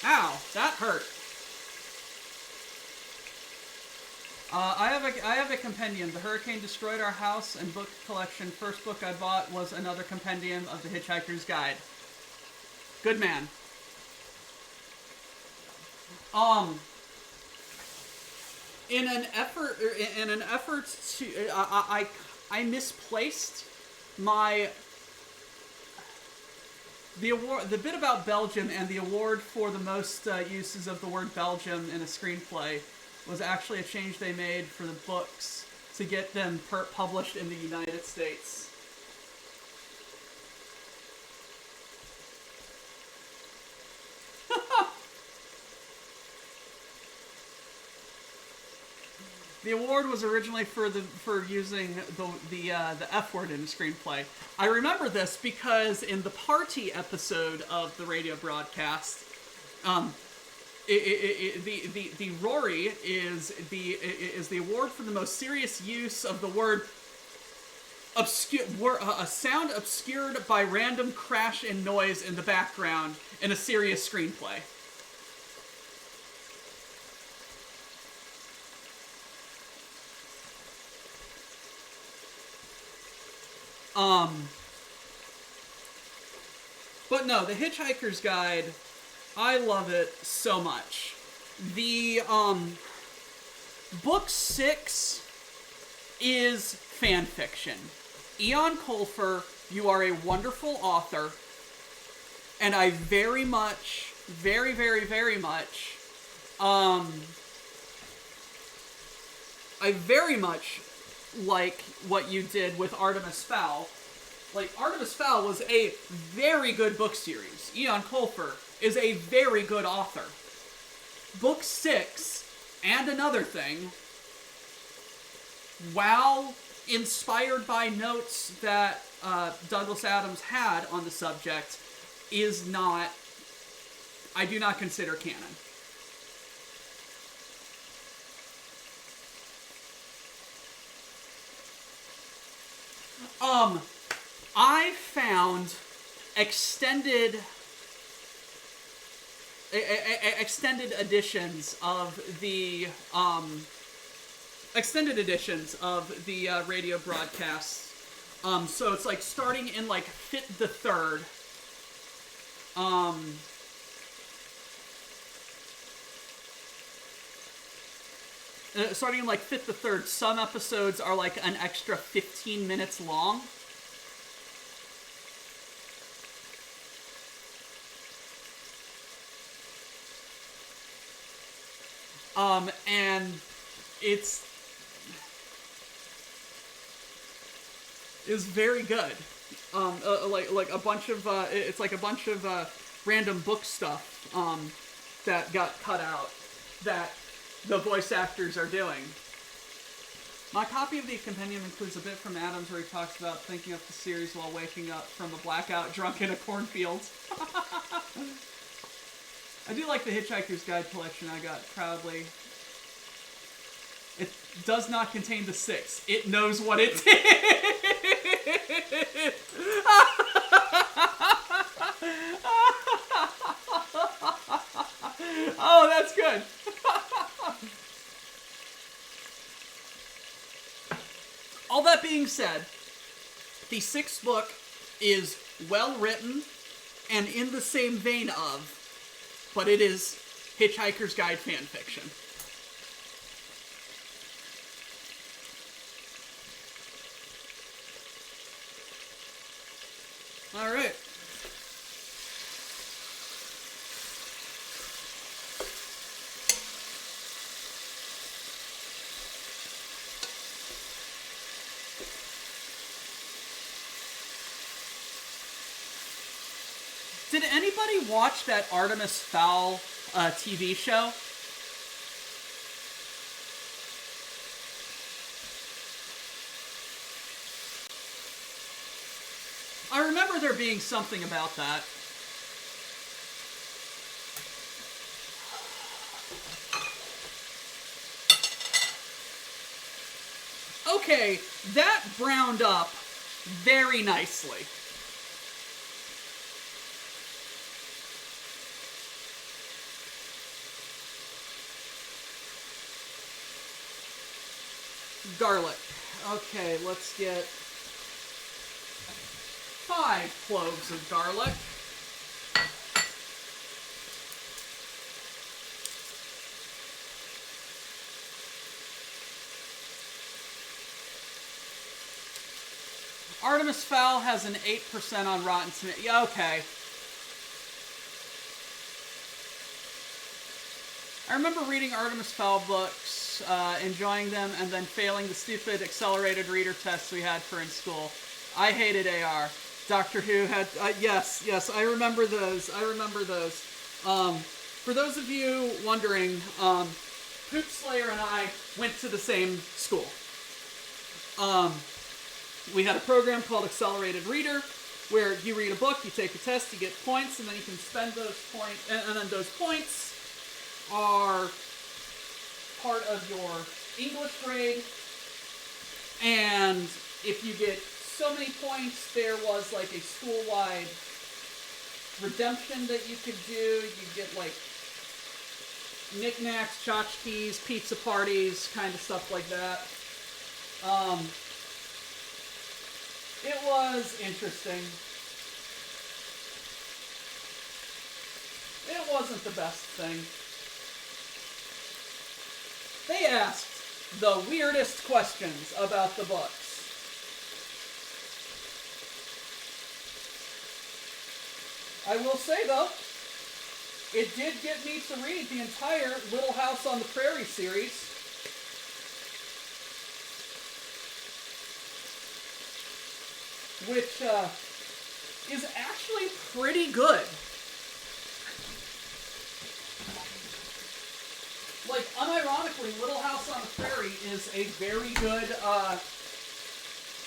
Ow, that hurt. I have a compendium. The hurricane destroyed our house and book collection. First book I bought was another compendium of The Hitchhiker's Guide. Good man. Um, in an effort to, I misplaced my the award, the bit about Belgium, and the award for the most uses of the word Belgium in a screenplay was actually a change they made for the books to get them published in the United States. The award was originally for using the F word in a screenplay. I remember this because in the party episode of the radio broadcast, the Rory is the award for the most serious use of the word a sound obscured by random crash and noise in the background in a serious screenplay. But no, The Hitchhiker's Guide, I love it so much. The, book 6 is fan fiction. Eon Colfer, you are a wonderful author, and I very much, very, very, very much, I very much like what you did with Artemis Fowl. Like, Artemis Fowl was a very good book series. Eon Colfer is a very good author. Book 6, and another thing, while inspired by notes that Douglas Adams had on the subject, is not, I do not consider canon. I found extended editions of the radio broadcasts. So it's like starting in like Fit the Third. Starting in like Fit the Third, some episodes are like an extra 15 minutes long. And it's very good. Like a bunch of it's like a bunch of random book stuff that got cut out that the voice actors are doing. My copy of the compendium includes a bit from Adams where he talks about thinking up the series while waking up from a blackout drunk in a cornfield. I do like the Hitchhiker's Guide collection I got proudly. It does not contain the 6. It knows what it did. Oh, that's good. All that being said, the 6th book is well written and in the same vein of, but it is Hitchhiker's Guide fan fiction. All right. Did anybody watch that Artemis Fowl TV show? I remember there being something about that. Okay, that browned up very nicely. Garlic. Okay, let's get 5 cloves of garlic. Artemis Fowl has an 8% on Rotten Tomatoes. Yeah, okay. I remember reading Artemis Fowl books, enjoying them, and then failing the stupid accelerated reader tests we had for in school. I hated AR. Doctor Who had... yes, I remember those. For those of you wondering, Poop Slayer and I went to the same school. We had a program called Accelerated Reader, where you read a book, you take a test, you get points, and then you can spend those points, and then those points are part of your English grade, and if you get so many points, there was like a school-wide redemption that you could do. You get like knickknacks, tchotchkes, pizza parties, kind of stuff like that. It was interesting. It wasn't the best thing. They asked the weirdest questions about the books. I will say, though, it did get me to read the entire Little House on the Prairie series. Which is actually pretty good. Like, unironically, Little House on the Prairie is a very good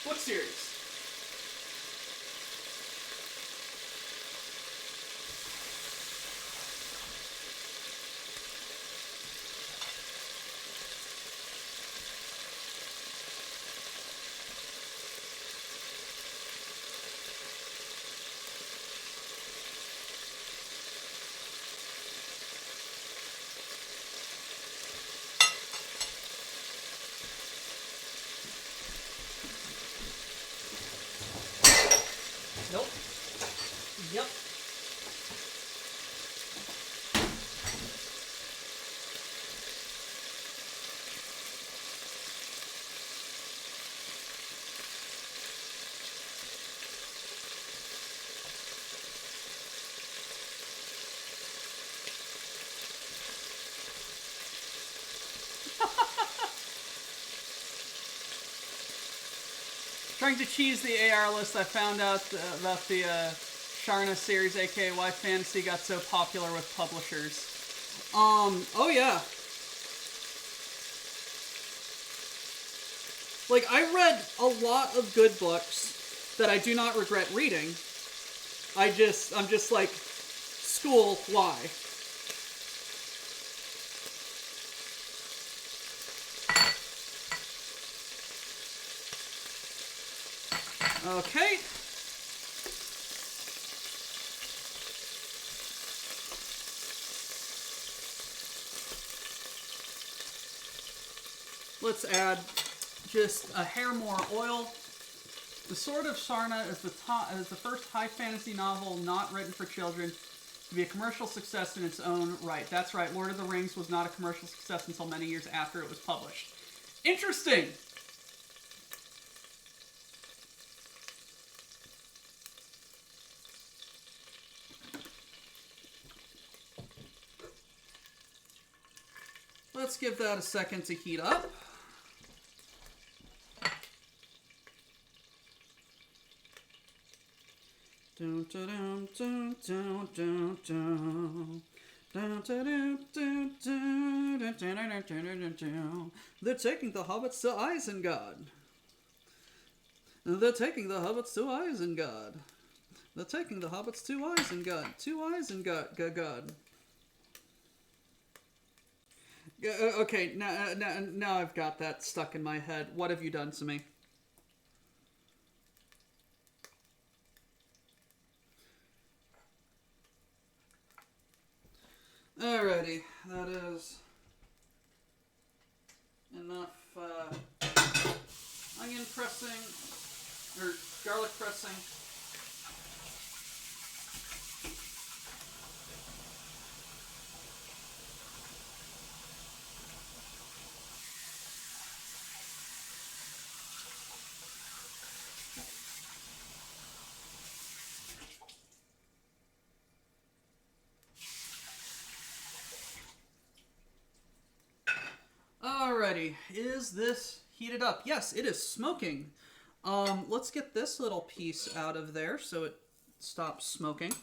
book series. Nope. Yep. Trying to cheese the AR list, I found out about the Sharna series, aka Why Fantasy got so popular with publishers. Oh yeah. Like, I read a lot of good books that I do not regret reading. I'm just like, school, why? Okay. Let's add just a hair more oil. The Sword of Sharna is the first high fantasy novel not written for children to be a commercial success in its own right. That's right, Lord of the Rings was not a commercial success until many years after it was published. Interesting! Let's give that a second to heat up. They're taking the hobbits to Isengard. They're taking the hobbits to Isengard. They're taking the hobbits to Isengard. To Isengard. Okay, now I've got that stuck in my head. What have you done to me? Alrighty, that is enough onion pressing, or garlic pressing. Alrighty, is this heated up? Yes, it is smoking. Let's get this little piece out of there so it stops smoking.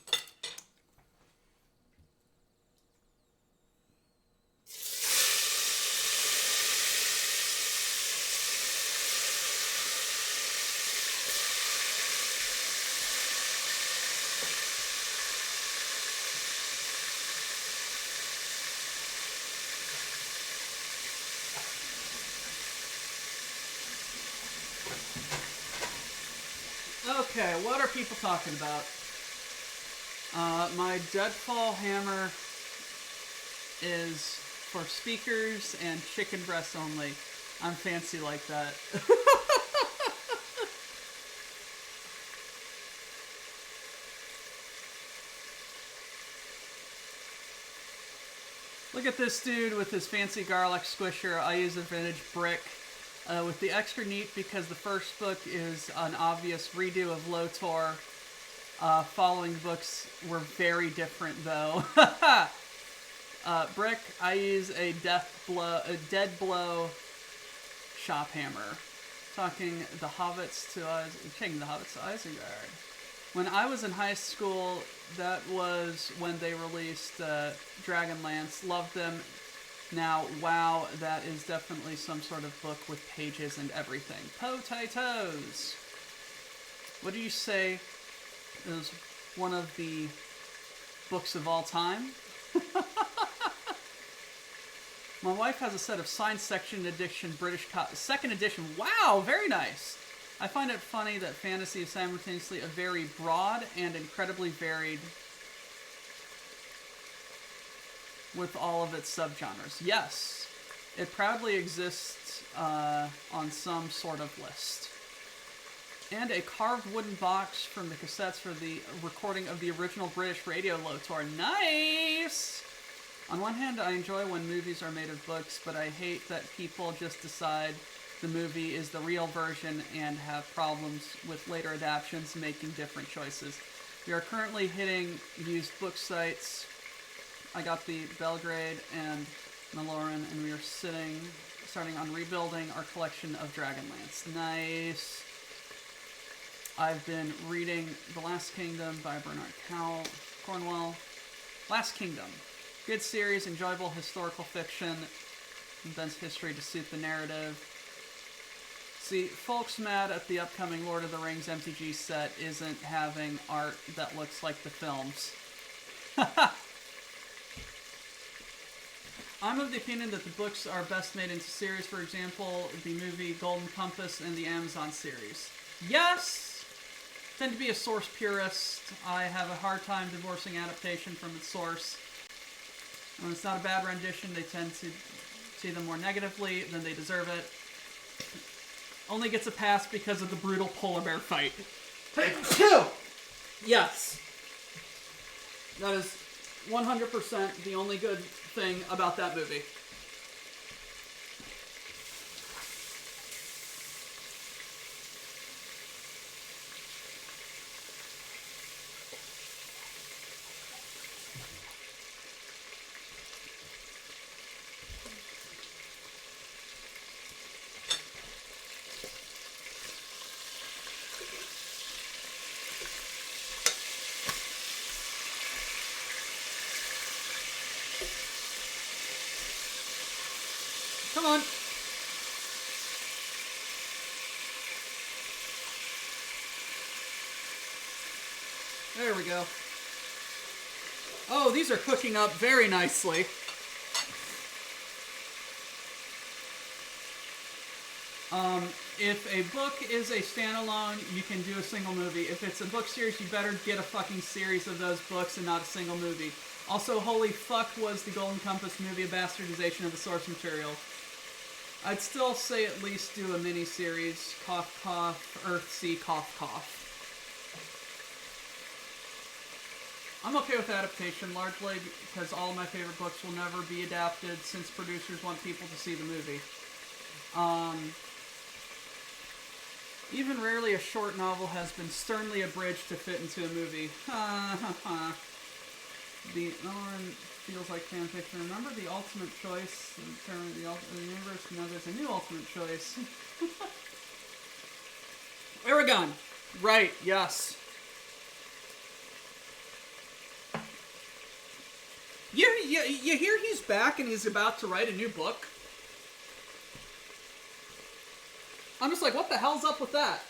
Okay, what are people talking about? My deadfall hammer is for speakers and chicken breasts only. I'm fancy like that. Look at this dude with his fancy garlic squisher. I use a vintage brick. With the extra neat because the first book is an obvious redo of Lotor. Following books were very different though. Brick, I use a dead blow shop hammer. Taking the hobbits to Isengard. When I was in high school, that was when they released Dragonlance. Loved them. Now, wow, that is definitely some sort of book with pages and everything. Potatoes! What do you say is one of the books of all time? My wife has a set of science section edition second edition. Wow, very nice! I find it funny that fantasy is simultaneously a very broad and incredibly varied with all of its subgenres. Yes, it proudly exists on some sort of list. And a carved wooden box from the cassettes for the recording of the original British radio Lotor. Nice! On one hand, I enjoy when movies are made of books, but I hate that people just decide the movie is the real version and have problems with later adaptations making different choices. We are currently hitting used book sites. I got the Belgrade and Maloran, and we are starting on rebuilding our collection of Dragonlance. Nice. I've been reading The Last Kingdom by Bernard Cornwell. Last Kingdom. Good series, enjoyable historical fiction, bends history to suit the narrative. See, folks mad at the upcoming Lord of the Rings MTG set isn't having art that looks like the films. I'm of the opinion that the books are best made into series, for example, the movie Golden Compass and the Amazon series. Yes! I tend to be a source purist. I have a hard time divorcing adaptation from its source. When it's not a bad rendition, they tend to see them more negatively than they deserve it. Only gets a pass because of the brutal polar bear fight. Take two! Yes. That is 100% the only good thing about that movie. Come on. There we go. Oh, these are cooking up very nicely. If a book is a standalone, you can do a single movie. If it's a book series, you better get a fucking series of those books and not a single movie. Also, holy fuck, was the Golden Compass movie a bastardization of the source material. I'd still say at least do a mini-series. Cough, cough, Earthsea, cough, cough. I'm okay with adaptation, largely because all of my favorite books will never be adapted since producers want people to see the movie. Even rarely a short novel has been sternly abridged to fit into a movie. The feels like fan fiction. Remember the ultimate choice, the universe, now there's a new ultimate choice. Aragon. Right, yes. You hear he's back and he's about to write a new book? I'm just like, what the hell's up with that?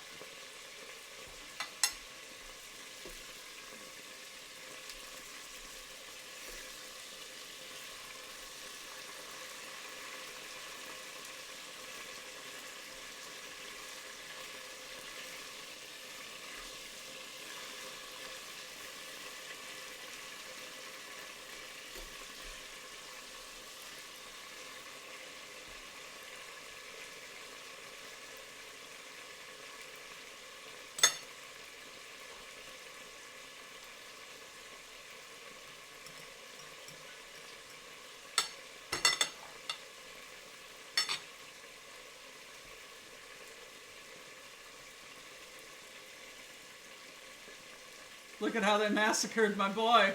Look at how they massacred my boy.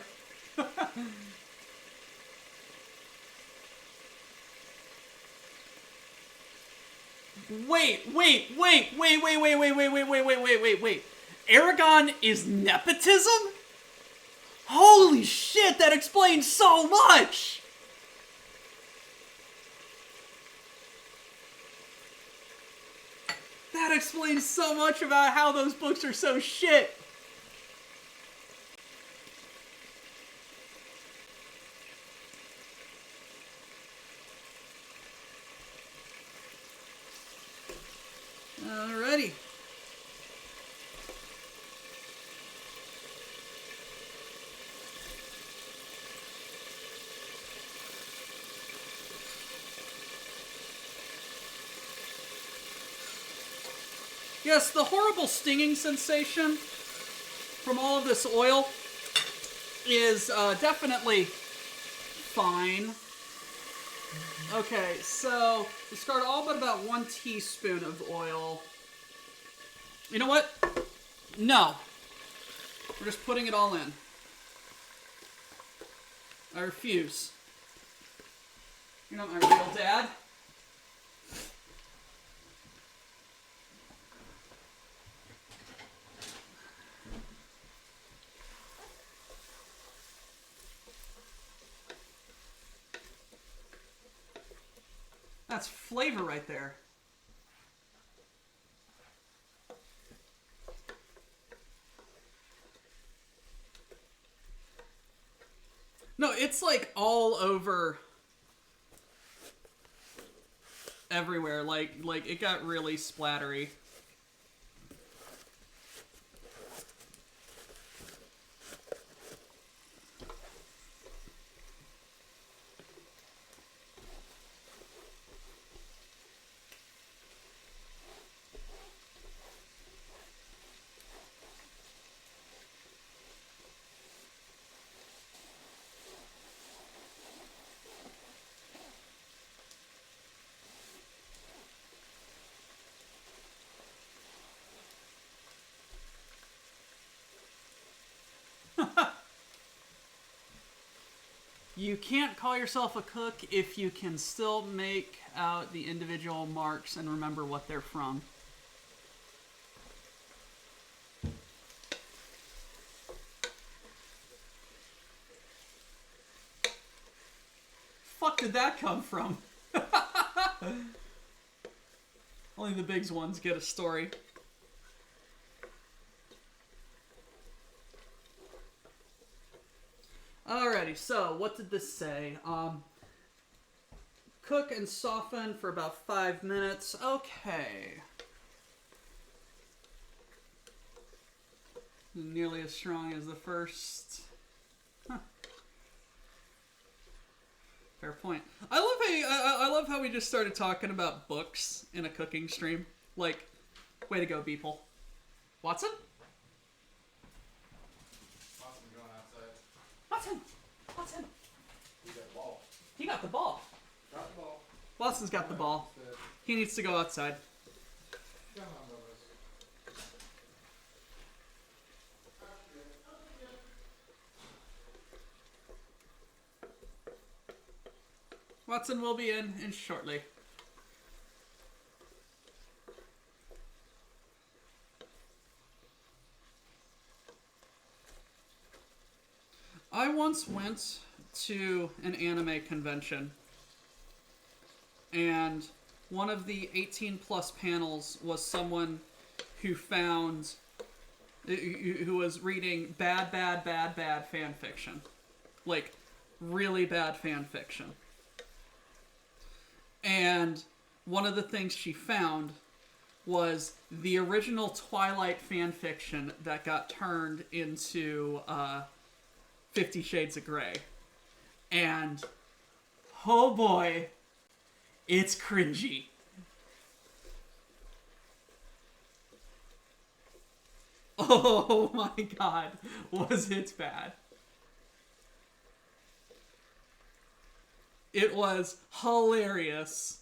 Wait. Aragon is nepotism? Holy shit, that explains so much! That explains so much about how those books are so shit. Alrighty. Yes, the horrible stinging sensation from all of this oil is definitely fine. Okay, so discard all but about 1 teaspoon of oil. You know what? No. We're just putting it all in. I refuse. You're not my real dad. That's flavor right there. No, it's like all over everywhere. Like it got really splattery. You can't call yourself a cook if you can still make out the individual marks and remember what they're from. Fuck did that come from? Only the big ones get a story. Alrighty, so what did this say? Cook and soften for about 5 minutes. Okay. Nearly as strong as the first. Huh. Fair point. I love how we just started talking about books in a cooking stream. Like, way to go, Beeple. Watson? Watson. He got the ball. He got the ball. Got the ball. Watson's got the ball. He needs to go outside. Come on, Lois. Watson will be in shortly. I once went to an anime convention, and one of the 18 plus panels was someone who was reading bad fan fiction. Like, really bad fan fiction. And one of the things she found was the original Twilight fan fiction that got turned into 50 Shades of Grey. And, oh boy, it's cringy. Oh my god, was it bad. It was hilarious.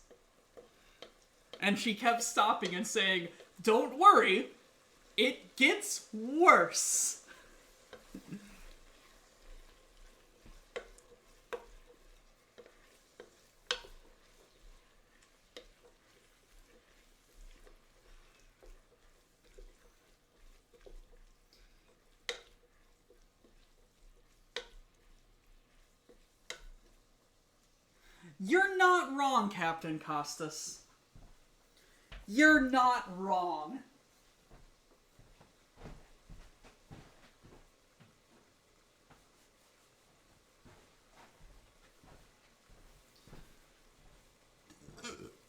And she kept stopping and saying, "Don't worry, it gets worse." You're not wrong, Captain Costas. You're not wrong.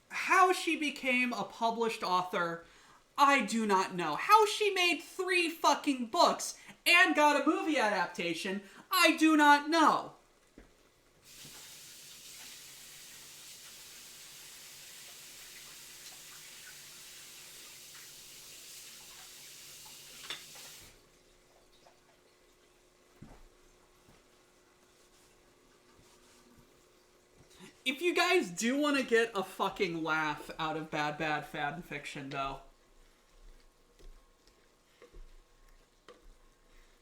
How she became a published author, I do not know. How she made 3 fucking books and got a movie adaptation, I do not know. If you guys do want to get a fucking laugh out of bad fan fiction, though,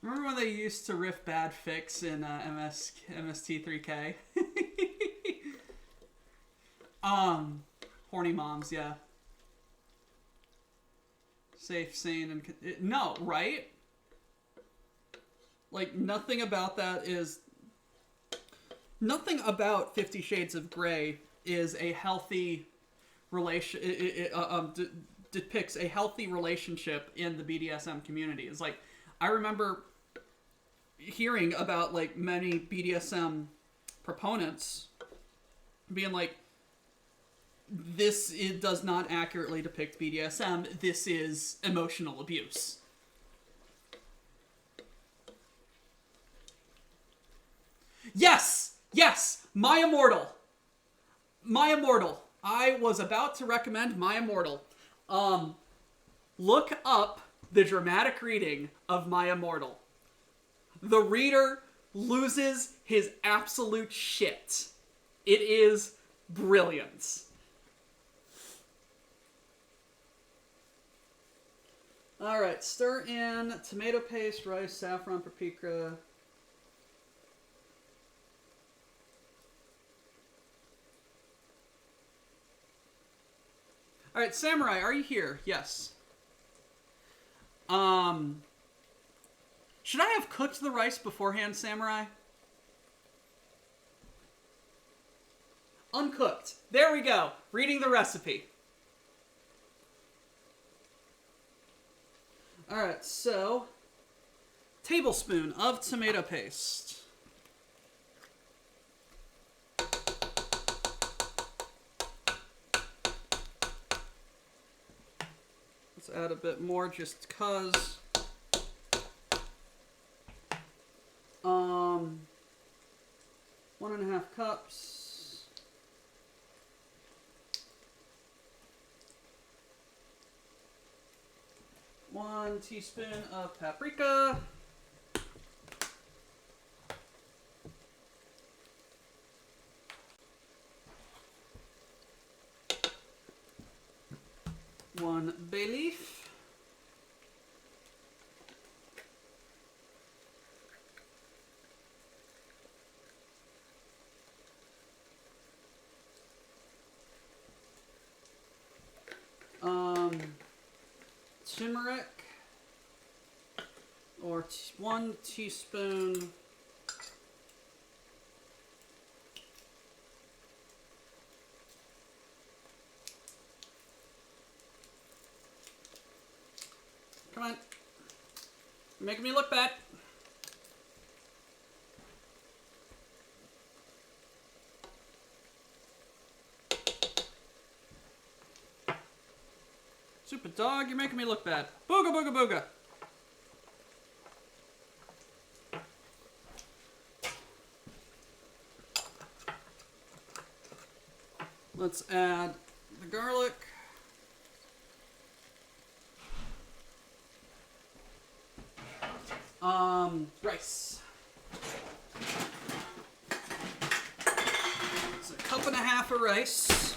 remember when they used to riff bad fics in MST3K? Horny moms, yeah. Safe, sane, and no, right? Like, nothing about that is. Nothing about 50 Shades of Grey is a healthy relation. Depicts a healthy relationship in the BDSM community. It's like, I remember hearing about like many BDSM proponents being like, it does not accurately depict BDSM. This is emotional abuse. Yes! My Immortal. I was about to recommend My Immortal. Look up the dramatic reading of My Immortal. The reader loses his absolute shit. It is brilliant. Alright, stir in tomato paste, rice, saffron, paprika. Alright, Samurai, are you here? Yes. Should I have cooked the rice beforehand, Samurai? Uncooked. There we go. Reading the recipe. Alright, so tablespoon of tomato paste. Let's add a bit more just cause. 1.5 cups. One teaspoon of paprika. One bay leaf. turmeric, or 1 teaspoon come on. You're making me look bad. Stupid dog, you're making me look bad. Booga, booga, booga. Let's add the garlic. Rice. It's a cup and a half of rice.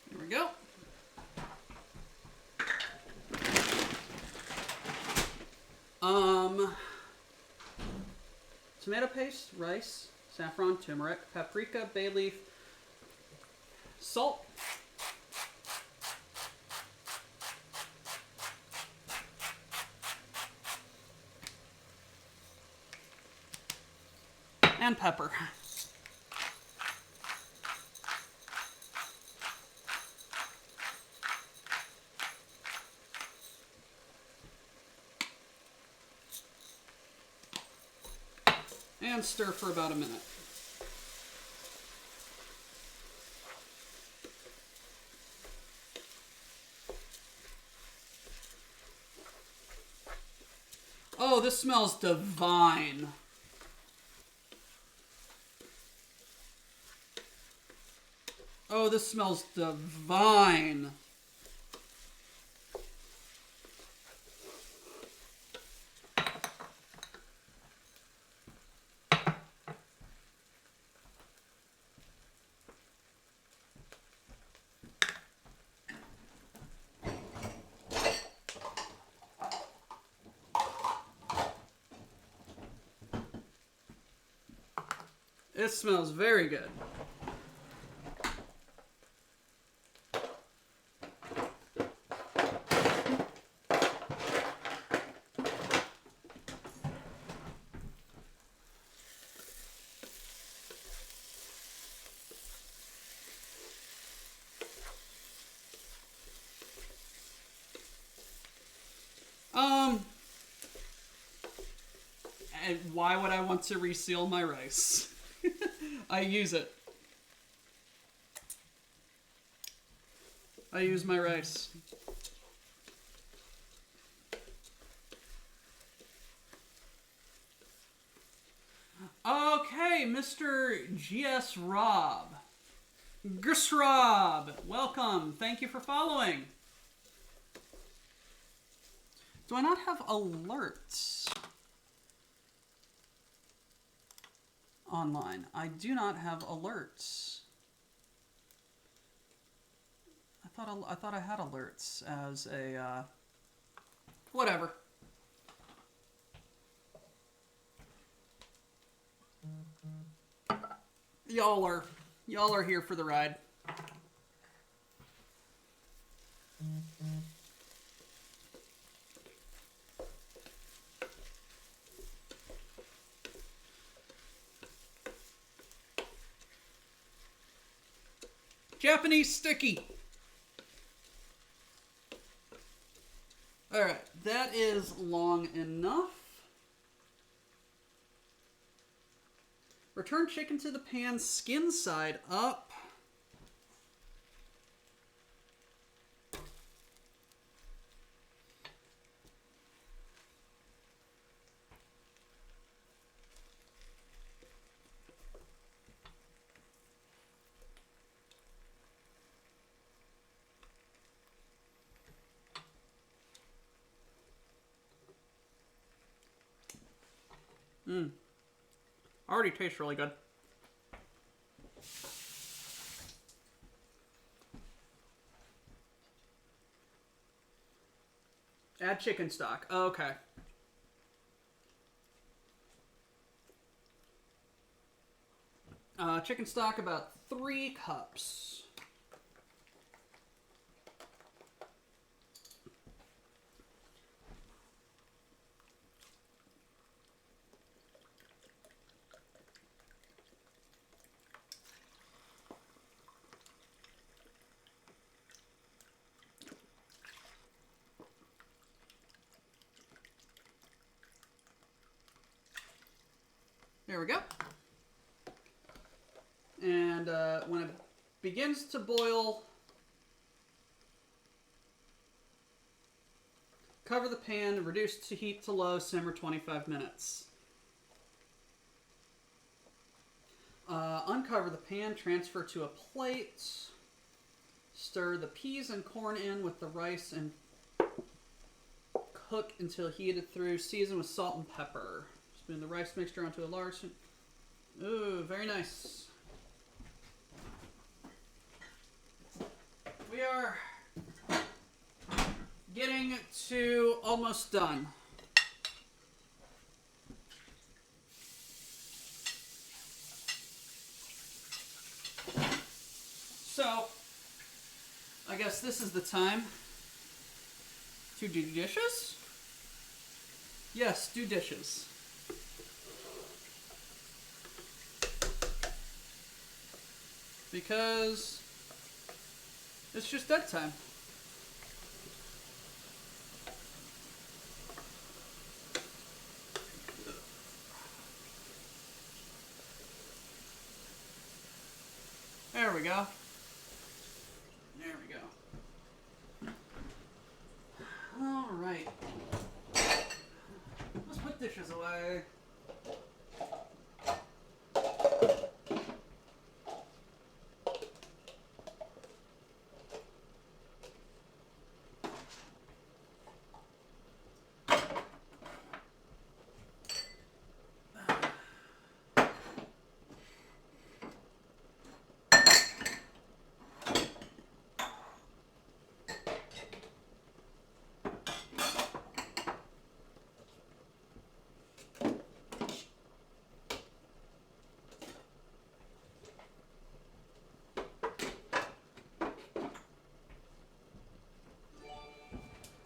Here we go. Tomato paste, rice, saffron, turmeric, paprika, bay leaf, salt, and pepper. And stir for about a minute. Oh, this smells divine. Oh, this smells divine. It smells very good. And why would I want to reseal my rice? I use it. I use my rice. Okay, Mr. GS Rob. GS Rob, welcome. Thank you for following. Do I not have alerts online? I do not have alerts. I thought I had alerts as a whatever. Y'all are here for the ride. Japanese sticky. Alright, that is long enough. Return chicken to the pan, skin side up. Already tastes really good. Add chicken stock. Okay. Chicken stock, about 3 cups. There we go. And when it begins to boil, cover the pan, reduce to heat to low, simmer 25 minutes. Uncover the pan, transfer to a plate, stir the peas and corn in with the rice and cook until heated through. Season with salt and pepper. Spoon the rice mixture onto a large... Ooh, very nice. We are getting to almost done. So, I guess this is the time to do dishes. Yes, do dishes. Because it's just that time. There we go. There we go. All right. Let's put dishes away.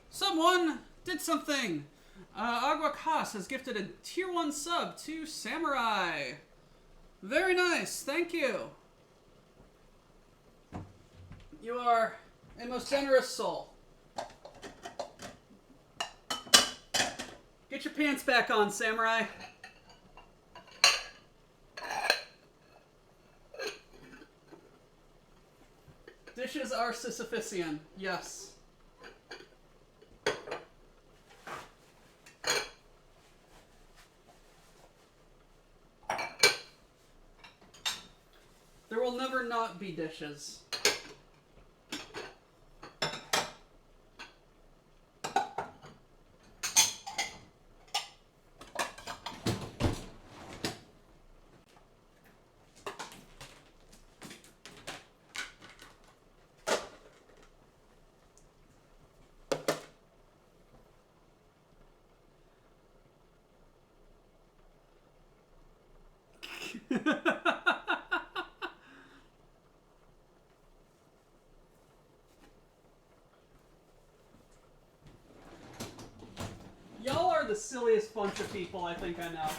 Someone did something. Agua Cas has gifted a tier 1 sub to Samurai. Very nice. Thank you. You are a most generous soul. Get your pants back on, Samurai. Dishes are Sisyphusian. Yes. There will never not be dishes. Y'all are the silliest bunch of people I think I know.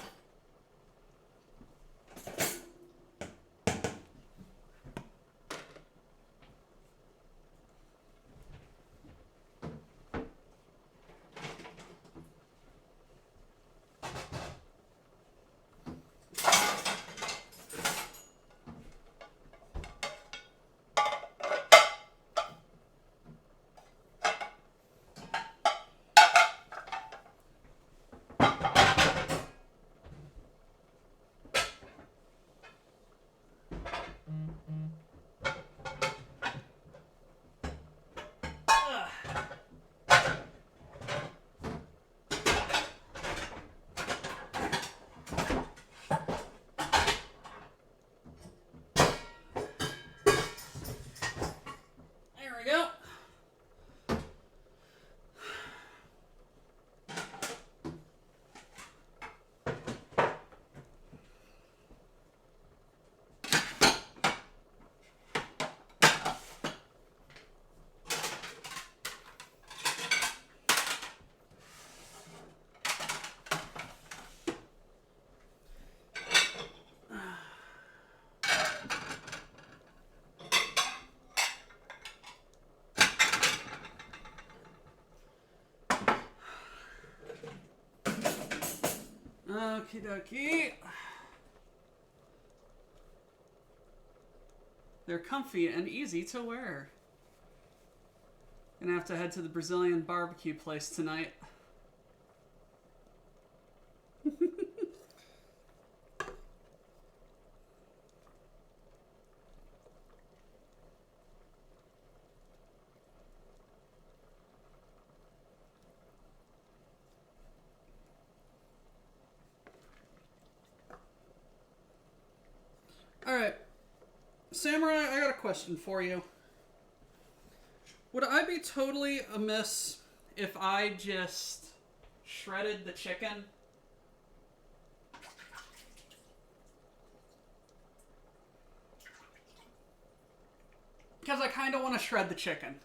Okie dokie. They're comfy and easy to wear. Gonna have to head to the Brazilian barbecue place tonight. Alright. Samurai, I got a question for you. Would I be totally amiss if I just shredded the chicken? Because I kind of want to shred the chicken.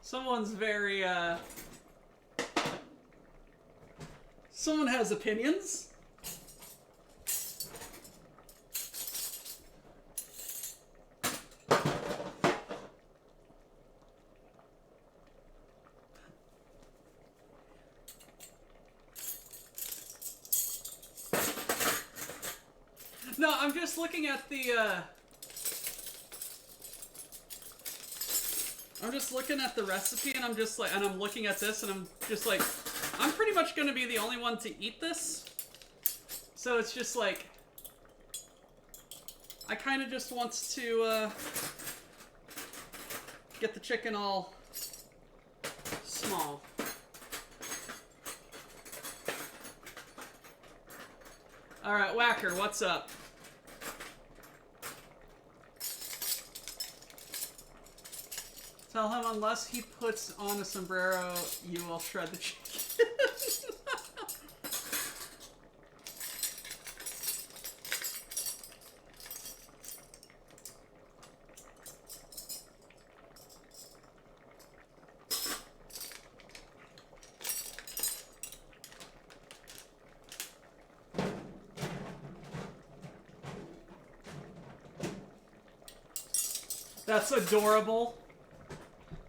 Someone's very, someone has opinions. No, I'm just looking at the, I'm just looking at the recipe, and I'm just like, and I'm looking at this, and I'm just like, I'm pretty much going to be the only one to eat this. So it's just like, I kind of just want to get the chicken all small. All right, Whacker, what's up? Tell him unless he puts on a sombrero, you will shred the chicken. That's adorable.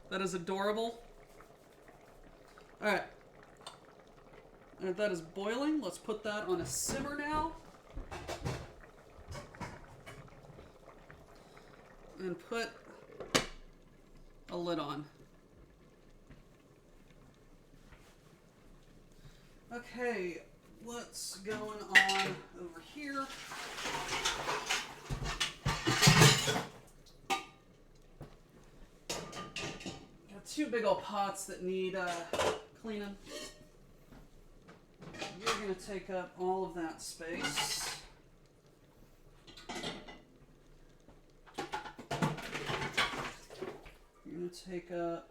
That is adorable. Alright. And that is boiling. Let's put that on a simmer now. And put a lid on. Okay, what's going on over here? Two big old pots that need cleaning. You're going to take up all of that space. You're going to take up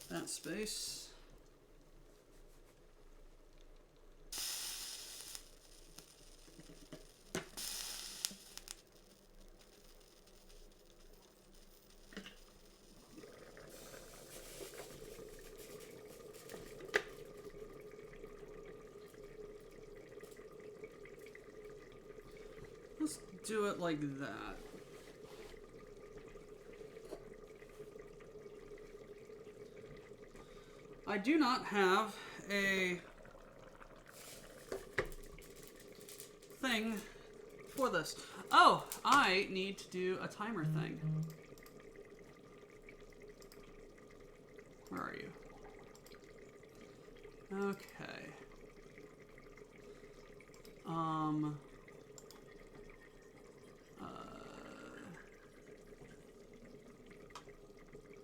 that space. Let's do it like that. I do not have a thing for this. Oh, I need to do a timer thing. Where are you? Okay.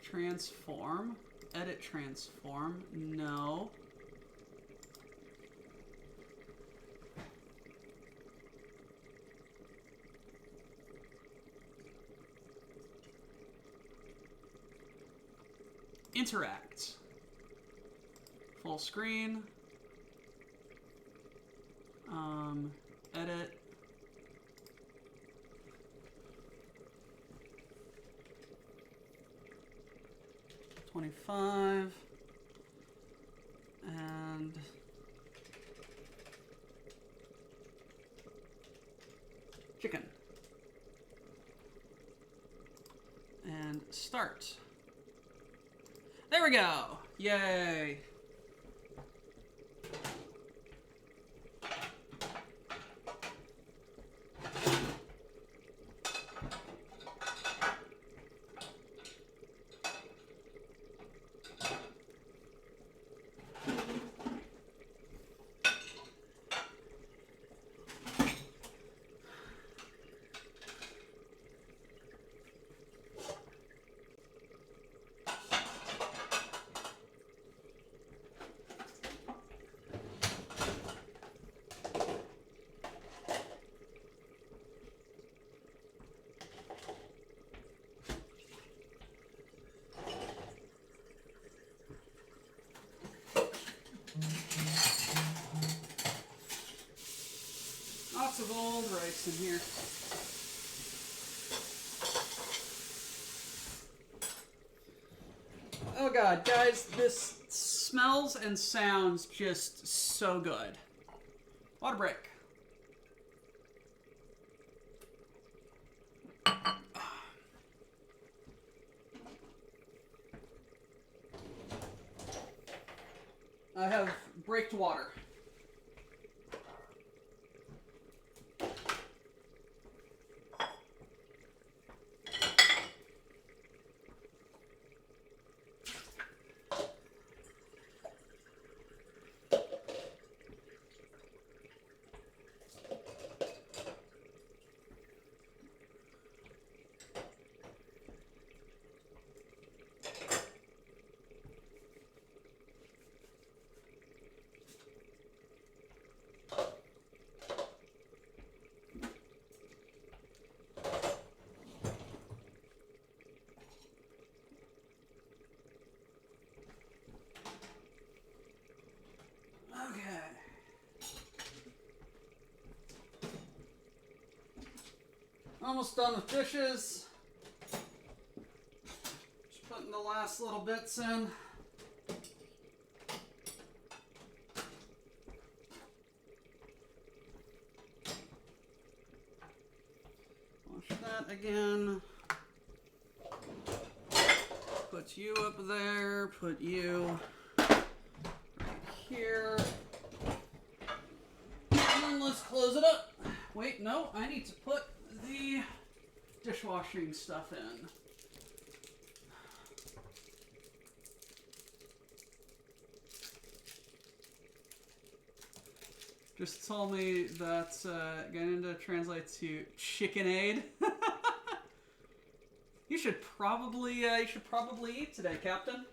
Transform. Edit transform. No. interact. Full screen. Edit. $25 and chicken and start. There we go. Yay. Lots of old rice in here. Oh god, guys, this smells and sounds just so good. Water break. I have braked water. Almost done with dishes. Just putting the last little bits in. Wash that again. Put you up there. Put you right here. And then let's close it up. Wait, no, I need to put the dishwashing stuff in. Just told me that Ganenda translates to chicken aid. You should probably eat today, Captain.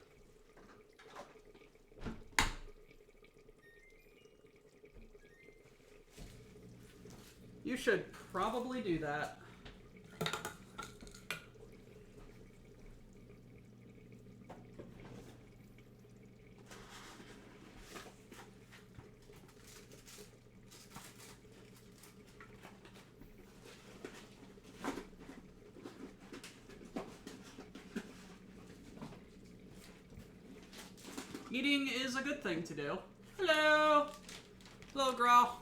You should probably do that. Eating is a good thing to do. Hello! Hello, girl.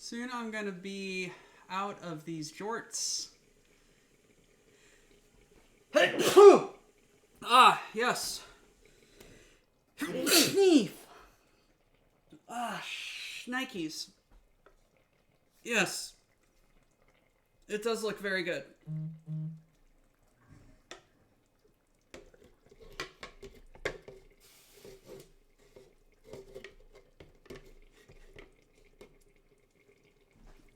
Soon I'm gonna be out of these jorts. Hey! Ah, yes. Ah, Nikes. Yes. It does look very good.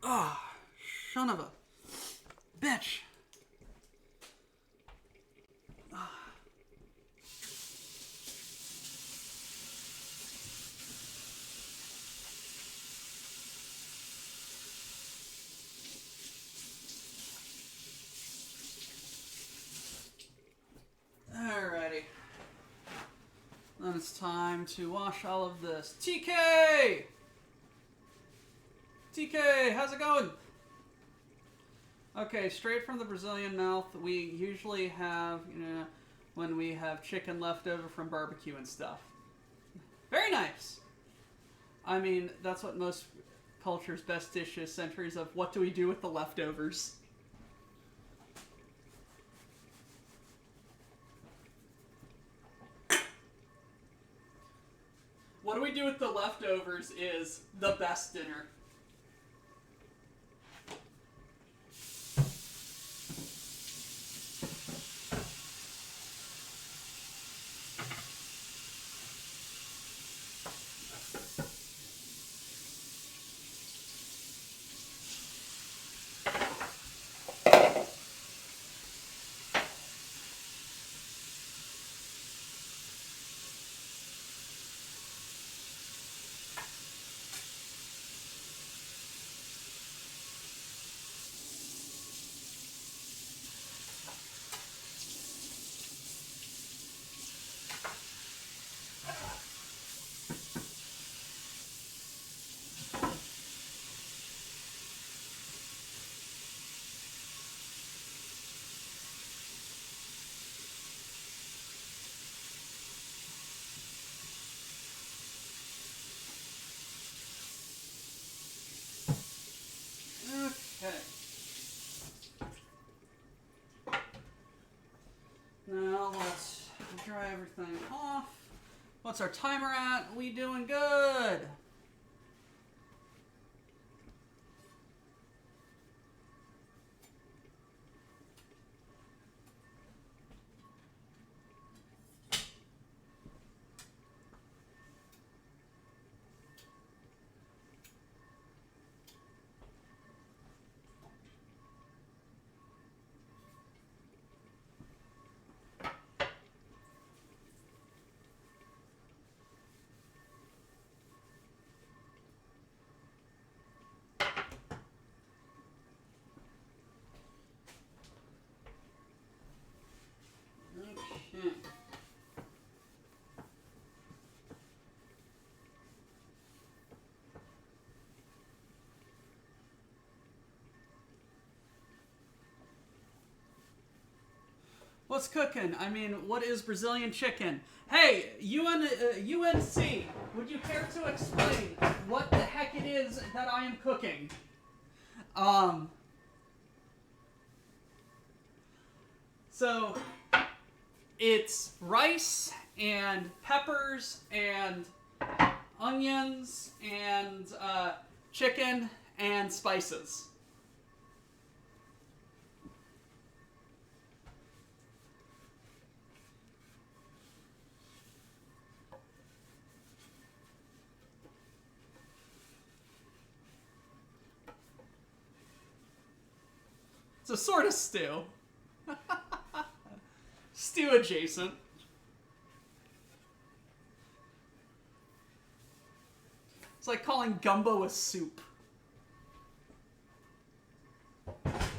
Ah, son of a bitch. Alrighty. Then it's time to wash all of this. TK! TK, how's it going? Okay, straight from the Brazilian mouth, we usually have, when we have chicken left over from barbecue and stuff. Very nice! I mean, that's what most cultures' best dish is, centuries of what do we do with the leftovers. What do we do with the leftovers is the best dinner. Okay. Now let's dry everything off. What's our timer at? We doing good. Okay. What's cooking? I mean, what is Brazilian chicken? Hey, UNC, would you care to explain what the heck it is that I am cooking? So, it's rice and peppers and onions and chicken and spices. It's a sort of stew. Stew adjacent. It's like calling gumbo a soup.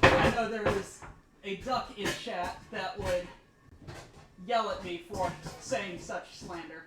I know there is a duck in chat that would yell at me for saying such slander.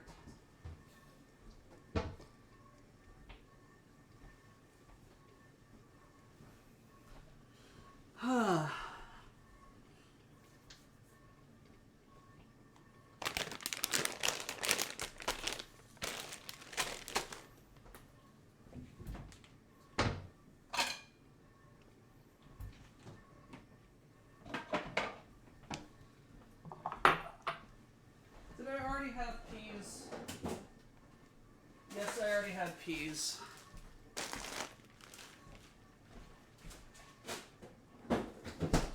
peas.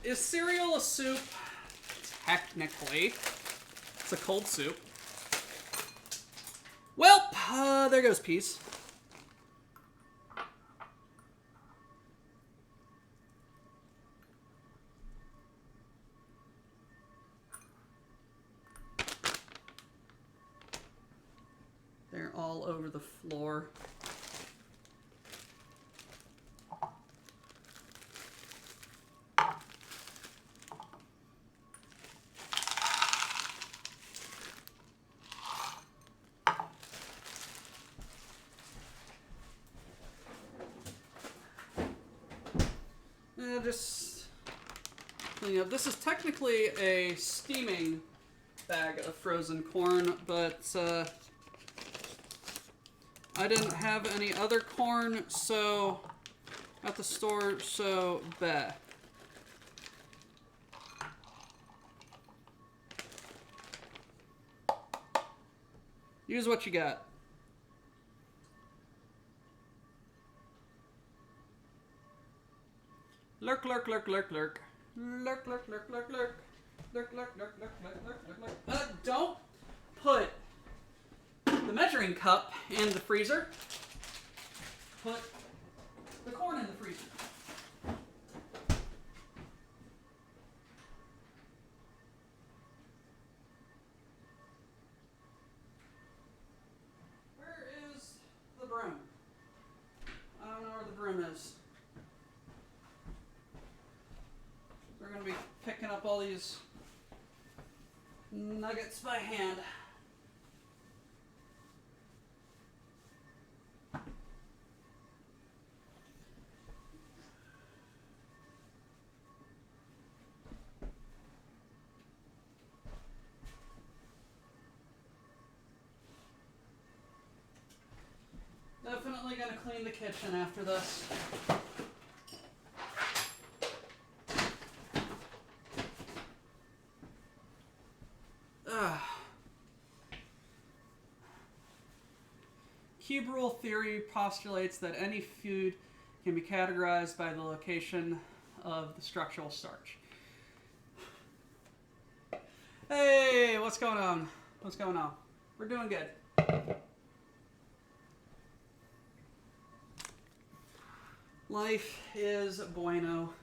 Is cereal a soup? Technically. It's a cold soup. Well, there goes peas. They're all over the floor. Just clean up. This is technically a steaming bag of frozen corn, but I didn't have any other corn at the store, so bah. Use what you got. Lurk, lurk, lurk, lurk, lurk. Lurk, lurk, lurk, lurk, lurk. Lurk, lurk, lurk, lurk, lurk, lurk, lurk, lurk. Don't put the measuring cup in the freezer. Put the corn in the freezer. Where is the broom? I don't know where the broom is. We're going to be picking up all these nuggets by hand. Definitely going to clean the kitchen after this. Cube rule theory postulates that any food can be categorized by the location of the structural starch. Hey, what's going on? What's going on? We're doing good. Life is bueno.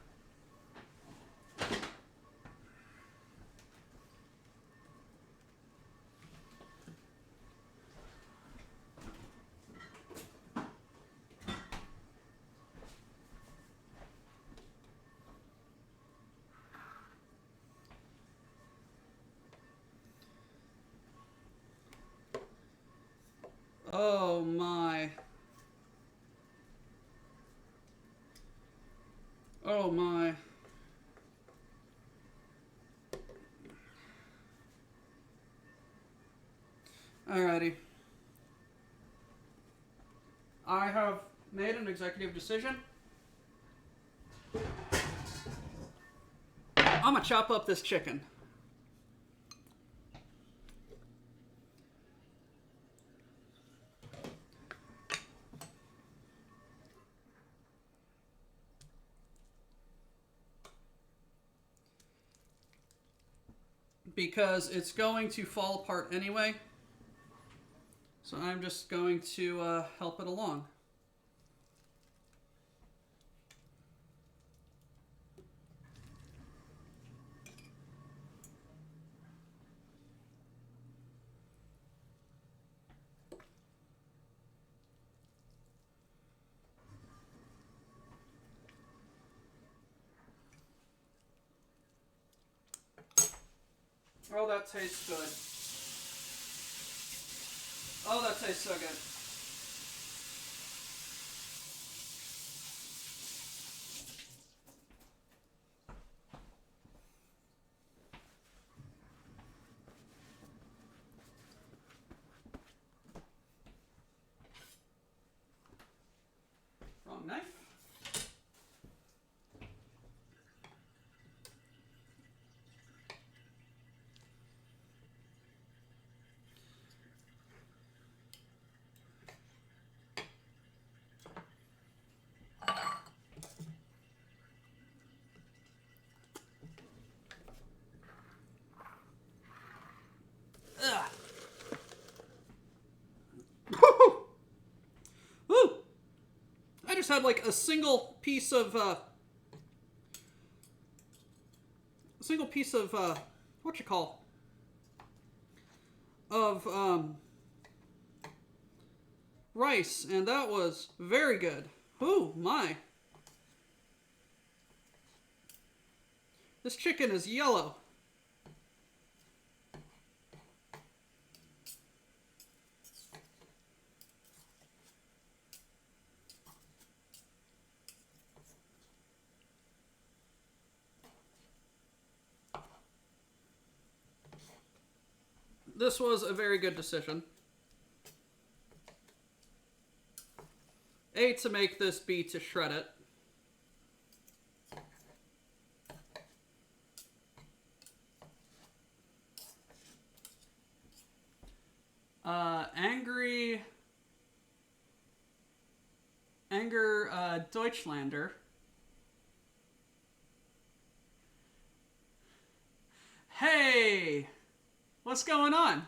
Oh my. Oh my. Alrighty. I have made an executive decision. I'm gonna chop up this chicken. Because it's going to fall apart anyway. So I'm just going to help it along. Oh, that tastes good. Oh, that tastes so good. Wrong knife. just had like a single piece of what you call of rice, and that was very good. Ooh, my. This chicken is yellow. This was a very good decision. A, to make this, B, to shred it. Anger Deutschlander. Hey! What's going on?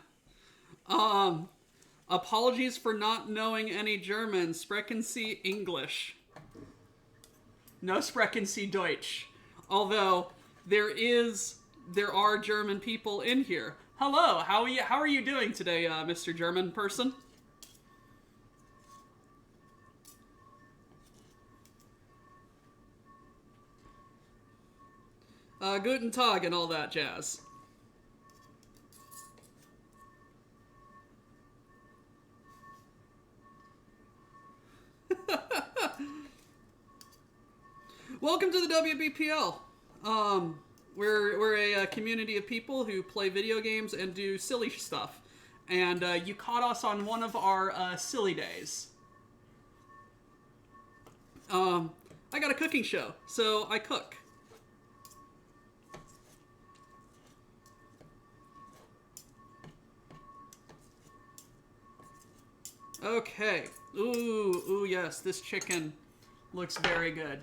Apologies for not knowing any German. Sprechen Sie English. No sprechen Sie Deutsch. Although there are German people in here. Hello, how are you doing today, Mr. German person? Guten Tag and all that jazz. Welcome to the WBPL. We're a community of people who play video games and do silly stuff. And you caught us on one of our silly days. I got a cooking show, so I cook. Okay. Ooh, yes, this chicken looks very good.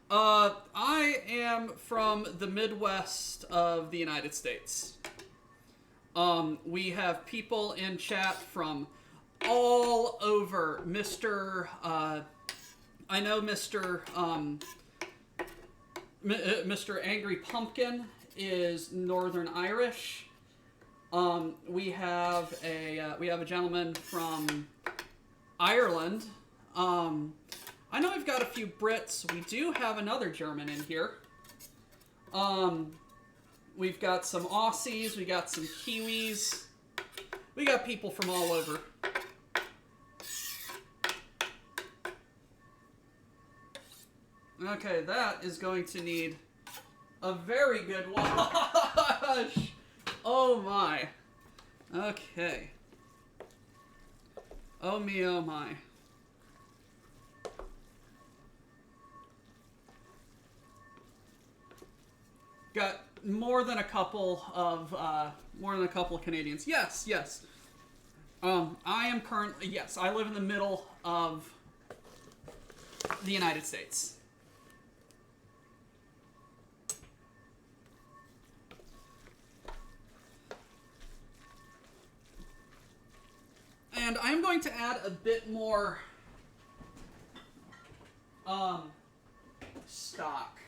I am from the Midwest of the United States. We have people in chat from all over. I know Mr. Angry Pumpkin is Northern Irish. We have a gentleman from Ireland. I know we've got a few Brits. We do have another German in here. We've got some Aussies. We got some Kiwis. We got people from all over. Okay, that is going to need a very good wash. Oh my. Okay. Oh me, oh my. Got more than a couple of Canadians. Yes. I am currently, yes, I live in the middle of the United States. And I'm going to add a bit more stock.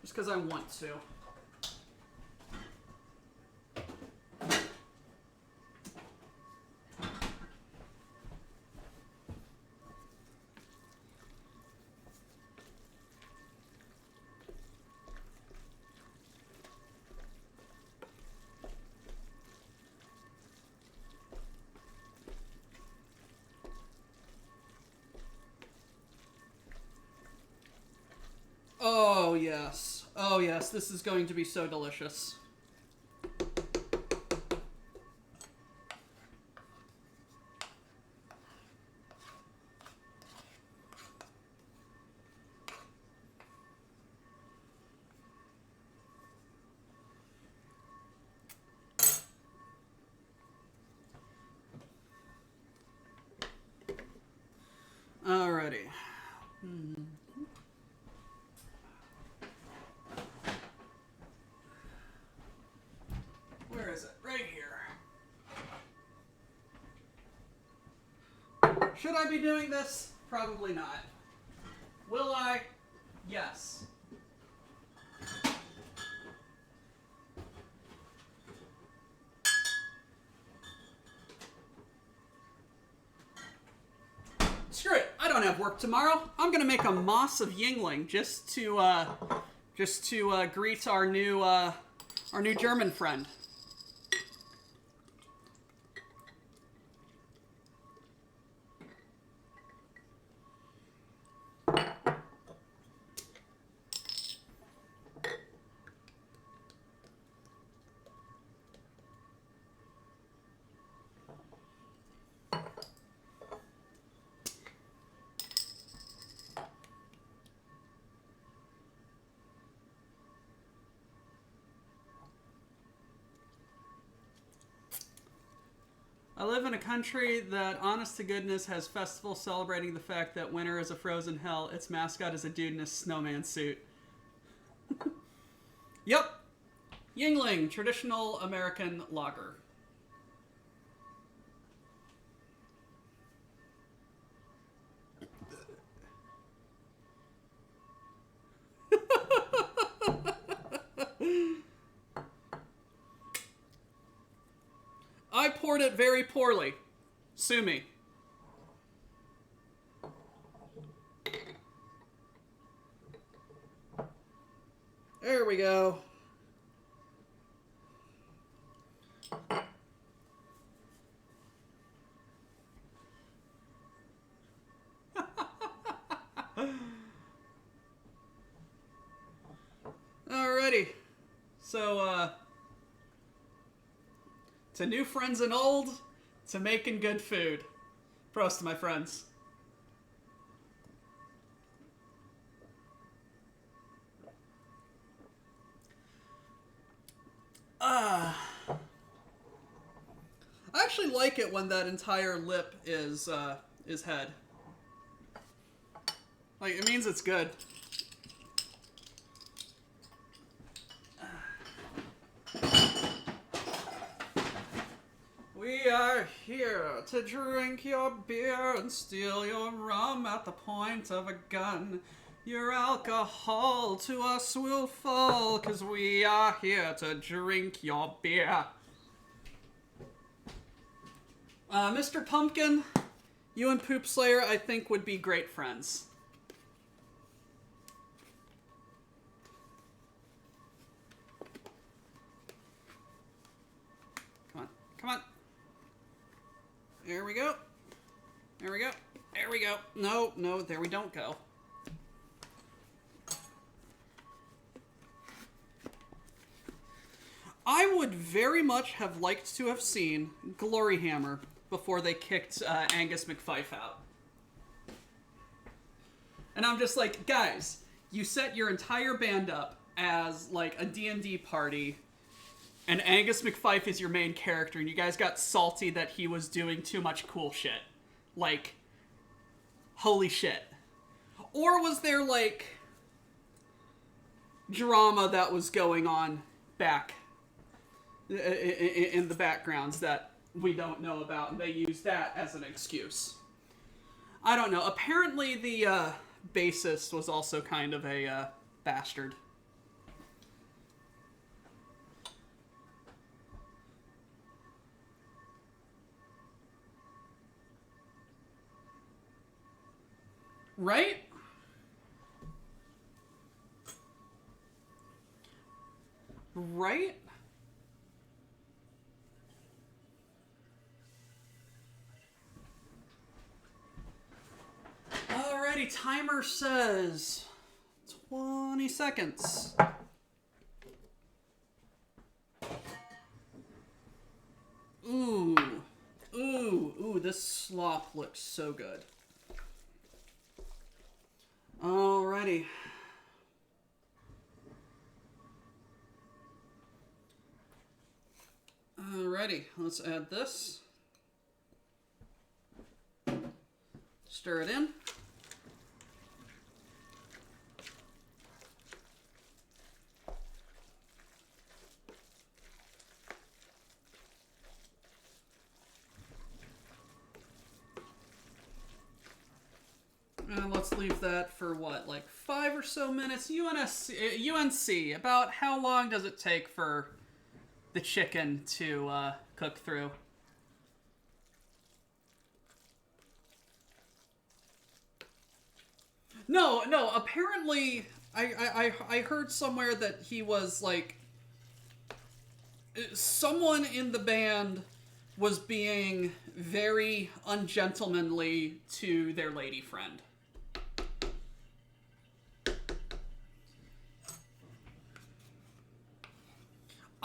Just because I want to. Oh yes. Oh yes, this is going to be so delicious. Alrighty. Should I be doing this? Probably not. Will I? Yes. Screw it. I don't have work tomorrow. I'm gonna make a moss of Yingling just to greet our new German friend. I live in a country that, honest to goodness, has festivals celebrating the fact that winter is a frozen hell. Its mascot is a dude in a snowman suit. Yep. Yingling, traditional American lager. I poured it very poorly. Sue me. There we go. Alrighty. So, to new friends and old, to making good food. Prost, my friends. I actually like it when that entire lip is head. Like, it means it's good. We are here to drink your beer and steal your rum at the point of a gun. Your alcohol to us will fall, 'cause we are here to drink your beer. Mr. Pumpkin, you and Poop Slayer, I think, would be great friends. Come on, come on. There we go. There we go. There we go. No, no, there we don't go. I would very much have liked to have seen Glory Hammer before they kicked Angus McFife out. And I'm just like, guys, you set your entire band up as like a D&D party, and Angus McFife is your main character, and you guys got salty that he was doing too much cool shit. Like, holy shit. Or was there, like, drama that was going on back in the backgrounds that we don't know about, and they use that as an excuse? I don't know. Apparently the bassist was also kind of a bastard. Right? Right? Alrighty, timer says 20 seconds. Ooh. Ooh, this slop looks so good. Alrighty. Alrighty, let's add this. Stir it in. let's leave that for what, like 5 or so minutes. UNC. About how long does it take for the chicken to cook through? No. Apparently, I heard somewhere that he was like, someone in the band was being very ungentlemanly to their lady friend.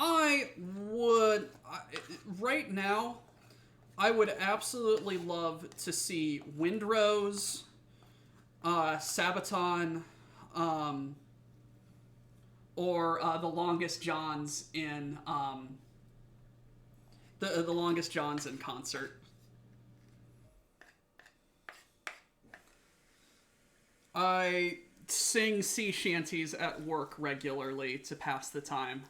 I would, right now, I would absolutely love to see Windrose, Sabaton, or the Longest Johns in the Longest Johns in concert. I sing sea shanties at work regularly to pass the time.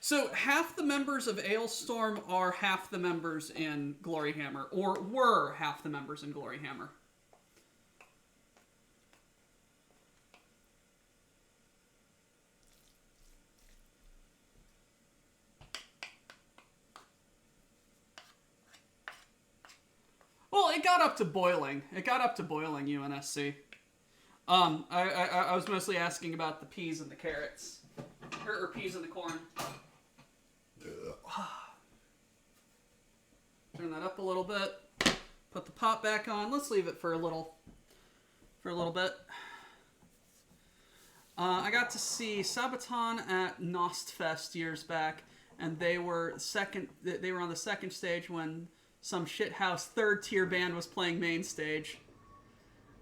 So half the members of Ailstorm are half the members in Gloryhammer, or were half the members in Gloryhammer. Well, it got up to boiling. UNSC. I was mostly asking about the peas and the carrots. Or peas and the corn. Turn that up a little bit. Put the pot back on. Let's leave it for a little bit. I got to see Sabaton at Nostfest years back, and they were on the second stage when some shithouse third tier band was playing main stage.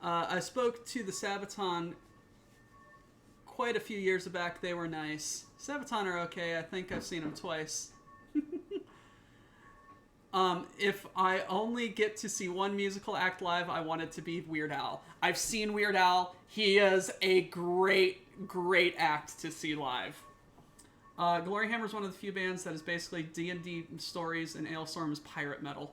I spoke to the Sabaton quite a few years back. They were nice. Sabaton are okay. I think I've seen them twice. If I only get to see one musical act live, I want it to be Weird Al. I've seen Weird Al. He is a great act to see live. Gloryhammer is one of the few bands that is basically D&D stories, and Ailstorm is pirate metal.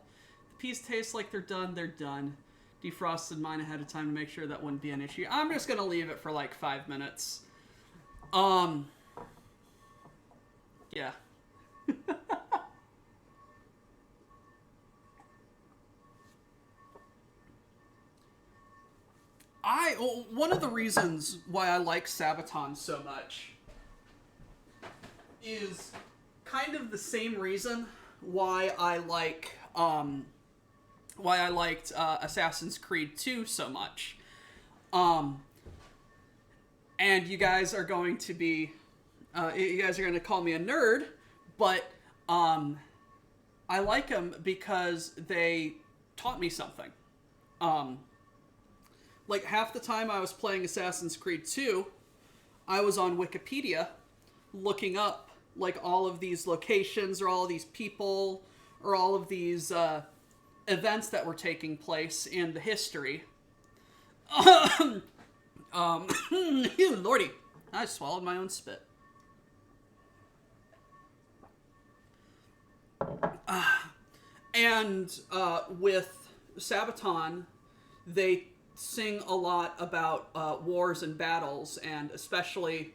The peas taste like they're done. Defrosted mine ahead of time to make sure that wouldn't be an issue. I'm just gonna leave it for like 5 minutes. Yeah. One of the reasons why I like Sabaton so much is kind of the same reason why I liked Assassin's Creed 2 so much. And you guys are going to call me a nerd, but I like them because they taught me something. Like half the time I was playing Assassin's Creed 2, I was on Wikipedia looking up like all of these locations or all of these people or all of these events that were taking place in the history. Lordy, I swallowed my own spit. And with Sabaton, they sing a lot about wars and battles, and especially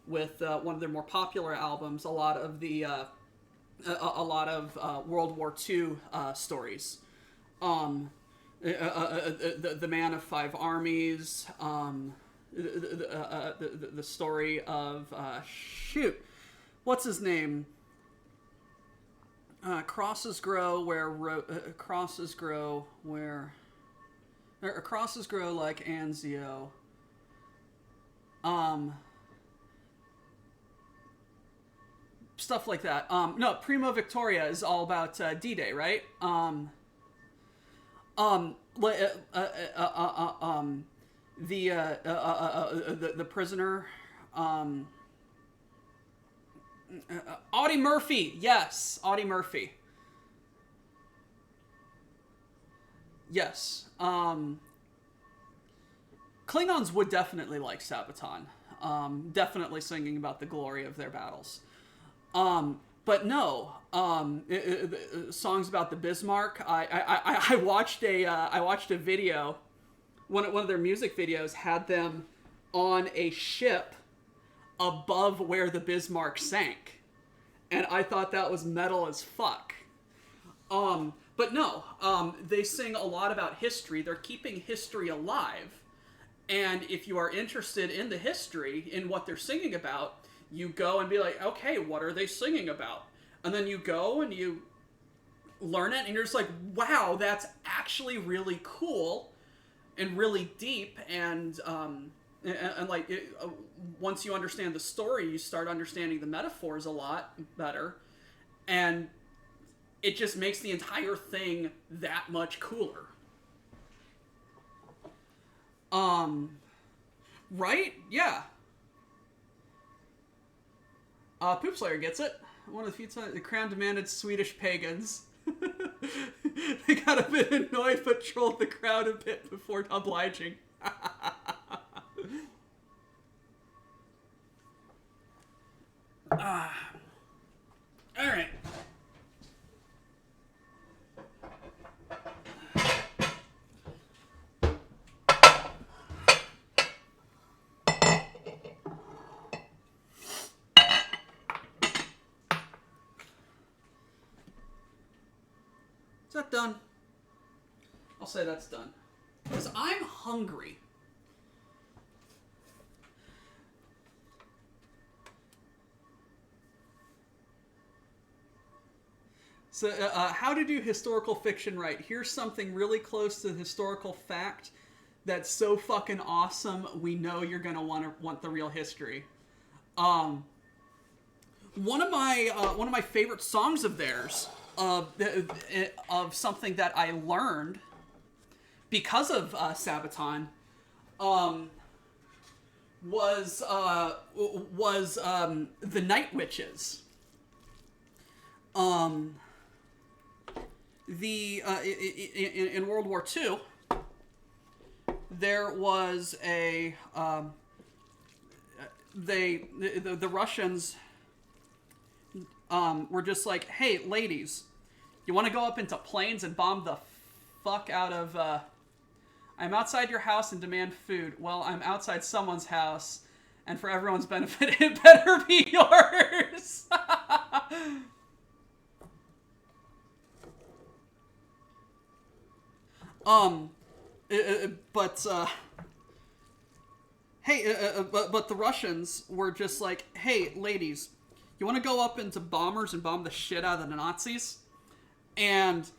with one of their more popular albums, a lot of World War II stories. The Man of Five Armies, the story of what's his name? Crosses grow like Anzio. Stuff like that. No, Primo Victoria is all about D-Day, right? The prisoner. Audie Murphy. Yes, Audie Murphy. Yes. Klingons would definitely like Sabaton. Definitely singing about the glory of their battles. but no, songs about the Bismarck. I watched a video. One of their music videos had them on a ship above where the Bismarck sank, and I thought that was metal as fuck. But no, they sing a lot about history. They're keeping history alive. And if you are interested in the history, in what they're singing about, you go and be like, okay, what are they singing about? And then you go and you learn it, and you're just like, wow, that's actually really cool and really deep. And like, once you understand the story, you start understanding the metaphors a lot better. And it just makes the entire thing that much cooler. Right? Yeah. Poop Slayer gets it. One of the few times the crown demanded Swedish pagans. They got a bit annoyed but trolled the crowd a bit before obliging. Alright. Is that done? I'll say that's done. Because I'm hungry. So, how to do historical fiction right. Here's something really close to historical fact that's so fucking awesome, we know you're gonna want the real history. One of my favorite songs of theirs, of something that I learned because of Sabaton, was the Night Witches. In World War II, there was the Russians were just like, hey, ladies, you want to go up into planes and bomb the fuck out of, I'm outside your house and demand food. Well, I'm outside someone's house, and for everyone's benefit, it better be yours. But the Russians were just like, hey, ladies, you want to go up into bombers and bomb the shit out of the Nazis? And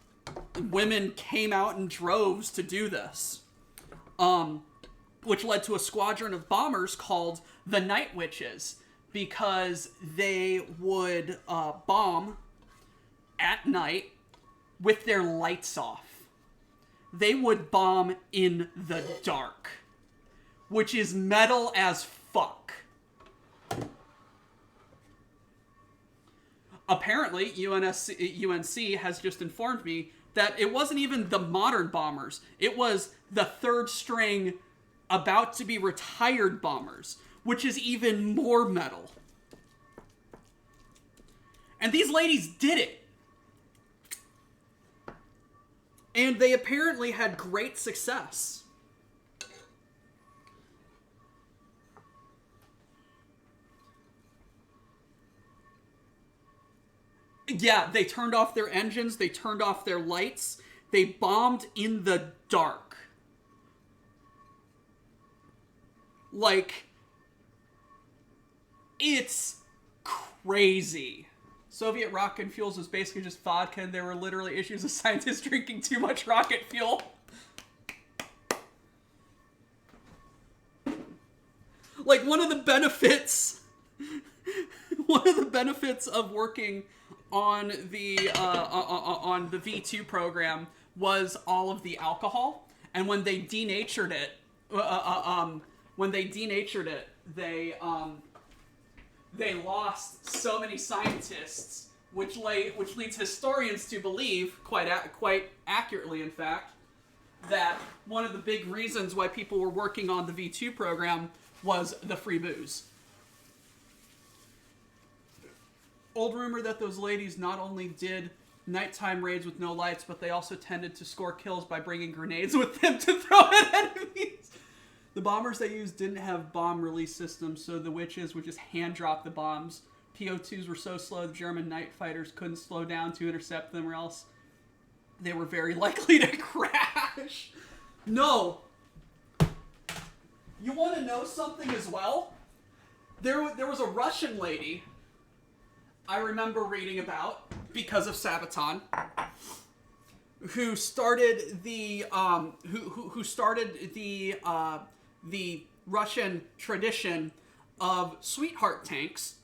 women came out in droves to do this. Which led to a squadron of bombers called the Night Witches, because they would bomb at night with their lights off. They would bomb in the dark, which is metal as fuck. Apparently, UNC has just informed me that it wasn't even the modern bombers. It was the third string, about to be retired bombers, which is even more metal. And these ladies did it. And they apparently had great success. Yeah, they turned off their engines, they turned off their lights, they bombed in the dark. Like, it's crazy. Soviet rocket fuels was basically just vodka, and there were literally issues of scientists drinking too much rocket fuel. Like, one of the benefits of working on the V2 program was all of the alcohol, and when they denatured it, they lost so many scientists, which leads historians to believe, quite accurately, in fact, that one of the big reasons why people were working on the V2 program was the free booze. Old rumor that those ladies not only did nighttime raids with no lights, but they also tended to score kills by bringing grenades with them to throw at enemies. The bombers they used didn't have bomb release systems, so the witches would just hand drop the bombs. PO2s were so slow the German night fighters couldn't slow down to intercept them, or else they were very likely to crash. No. You want to know something as well? There was a Russian lady I remember reading about because of Sabaton, who started the who started the Russian tradition of sweetheart tanks.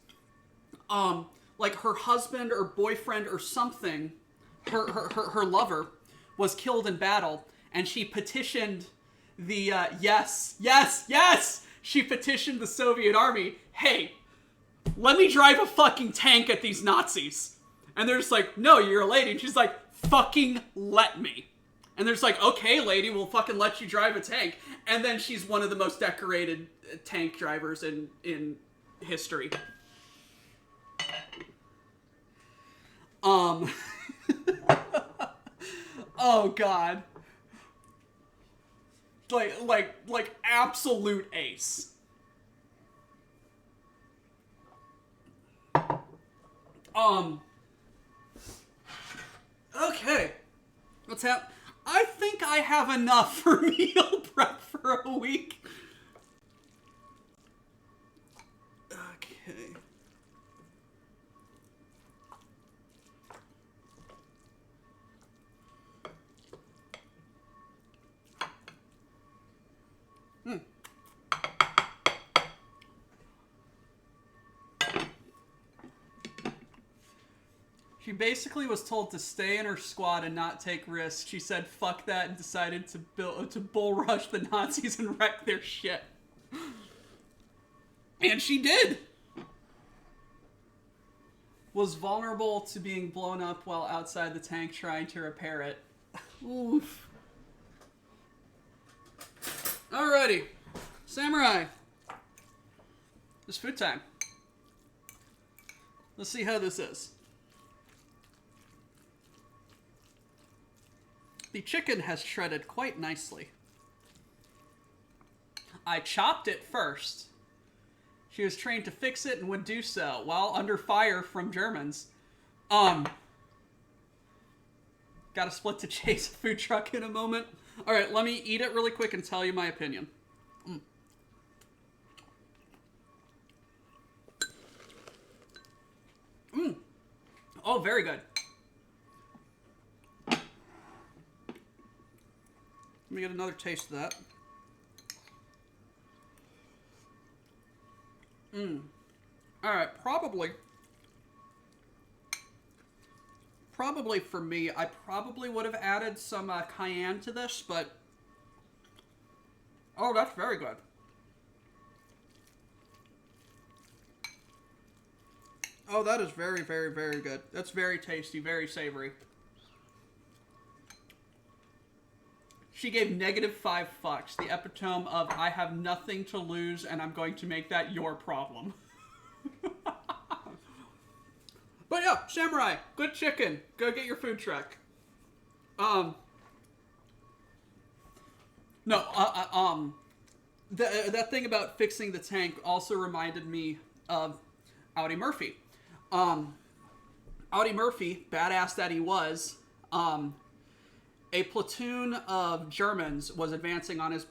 Like her husband or boyfriend or something, her lover was killed in battle, and she petitioned the she petitioned the Soviet army, hey, let me drive a fucking tank at these Nazis. And they're just like, no, you're a lady. And she's like, fucking let me. And they're just like, okay, lady, we'll fucking let you drive a tank. And then she's one of the most decorated tank drivers in history. Oh, God. Like absolute ace. Okay. Let's have... I think I have enough for meal prep for a week. Okay. She basically was told to stay in her squad and not take risks. She said fuck that and decided to bull rush the Nazis and wreck their shit. And she did! Was vulnerable to being blown up while outside the tank trying to repair it. Oof. Alrighty. Samurai. It's food time. Let's see how this is. The chicken has shredded quite nicely. I chopped it first. She was trained to fix it and would do so while under fire from Germans. Gotta split to chase a food truck in a moment. Alright, let me eat it really quick and tell you my opinion. Oh, very good. Let me get another taste of that. Alright, probably for me, I probably would have added some cayenne to this, but... Oh, that's very good. Oh, that is very, very, very good. That's very tasty, very savory. She gave -5 fucks, the epitome of I have nothing to lose and I'm going to make that your problem. But yeah, Samurai, good chicken. Go get your food truck. That thing about fixing the tank also reminded me of Audie Murphy. Audie Murphy, badass that he was, a platoon of Germans was advancing on his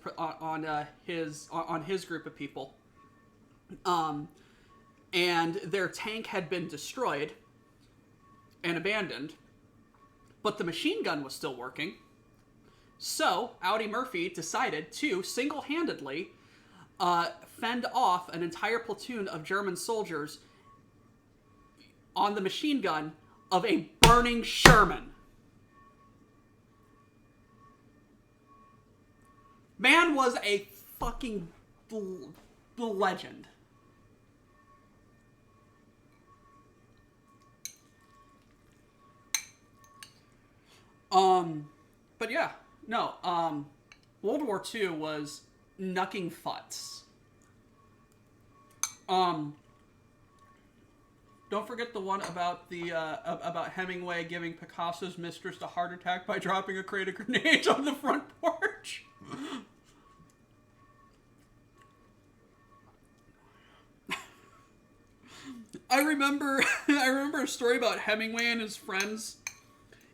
group of people, and their tank had been destroyed and abandoned, but the machine gun was still working. So Audie Murphy decided to single-handedly fend off an entire platoon of German soldiers on the machine gun of a burning Sherman. Man was a fucking legend. But yeah, no, World War II was knucking futs. Don't forget the one about the about Hemingway giving Picasso's mistress a heart attack by dropping a crate of grenades on the front porch. I remember a story about Hemingway and his friends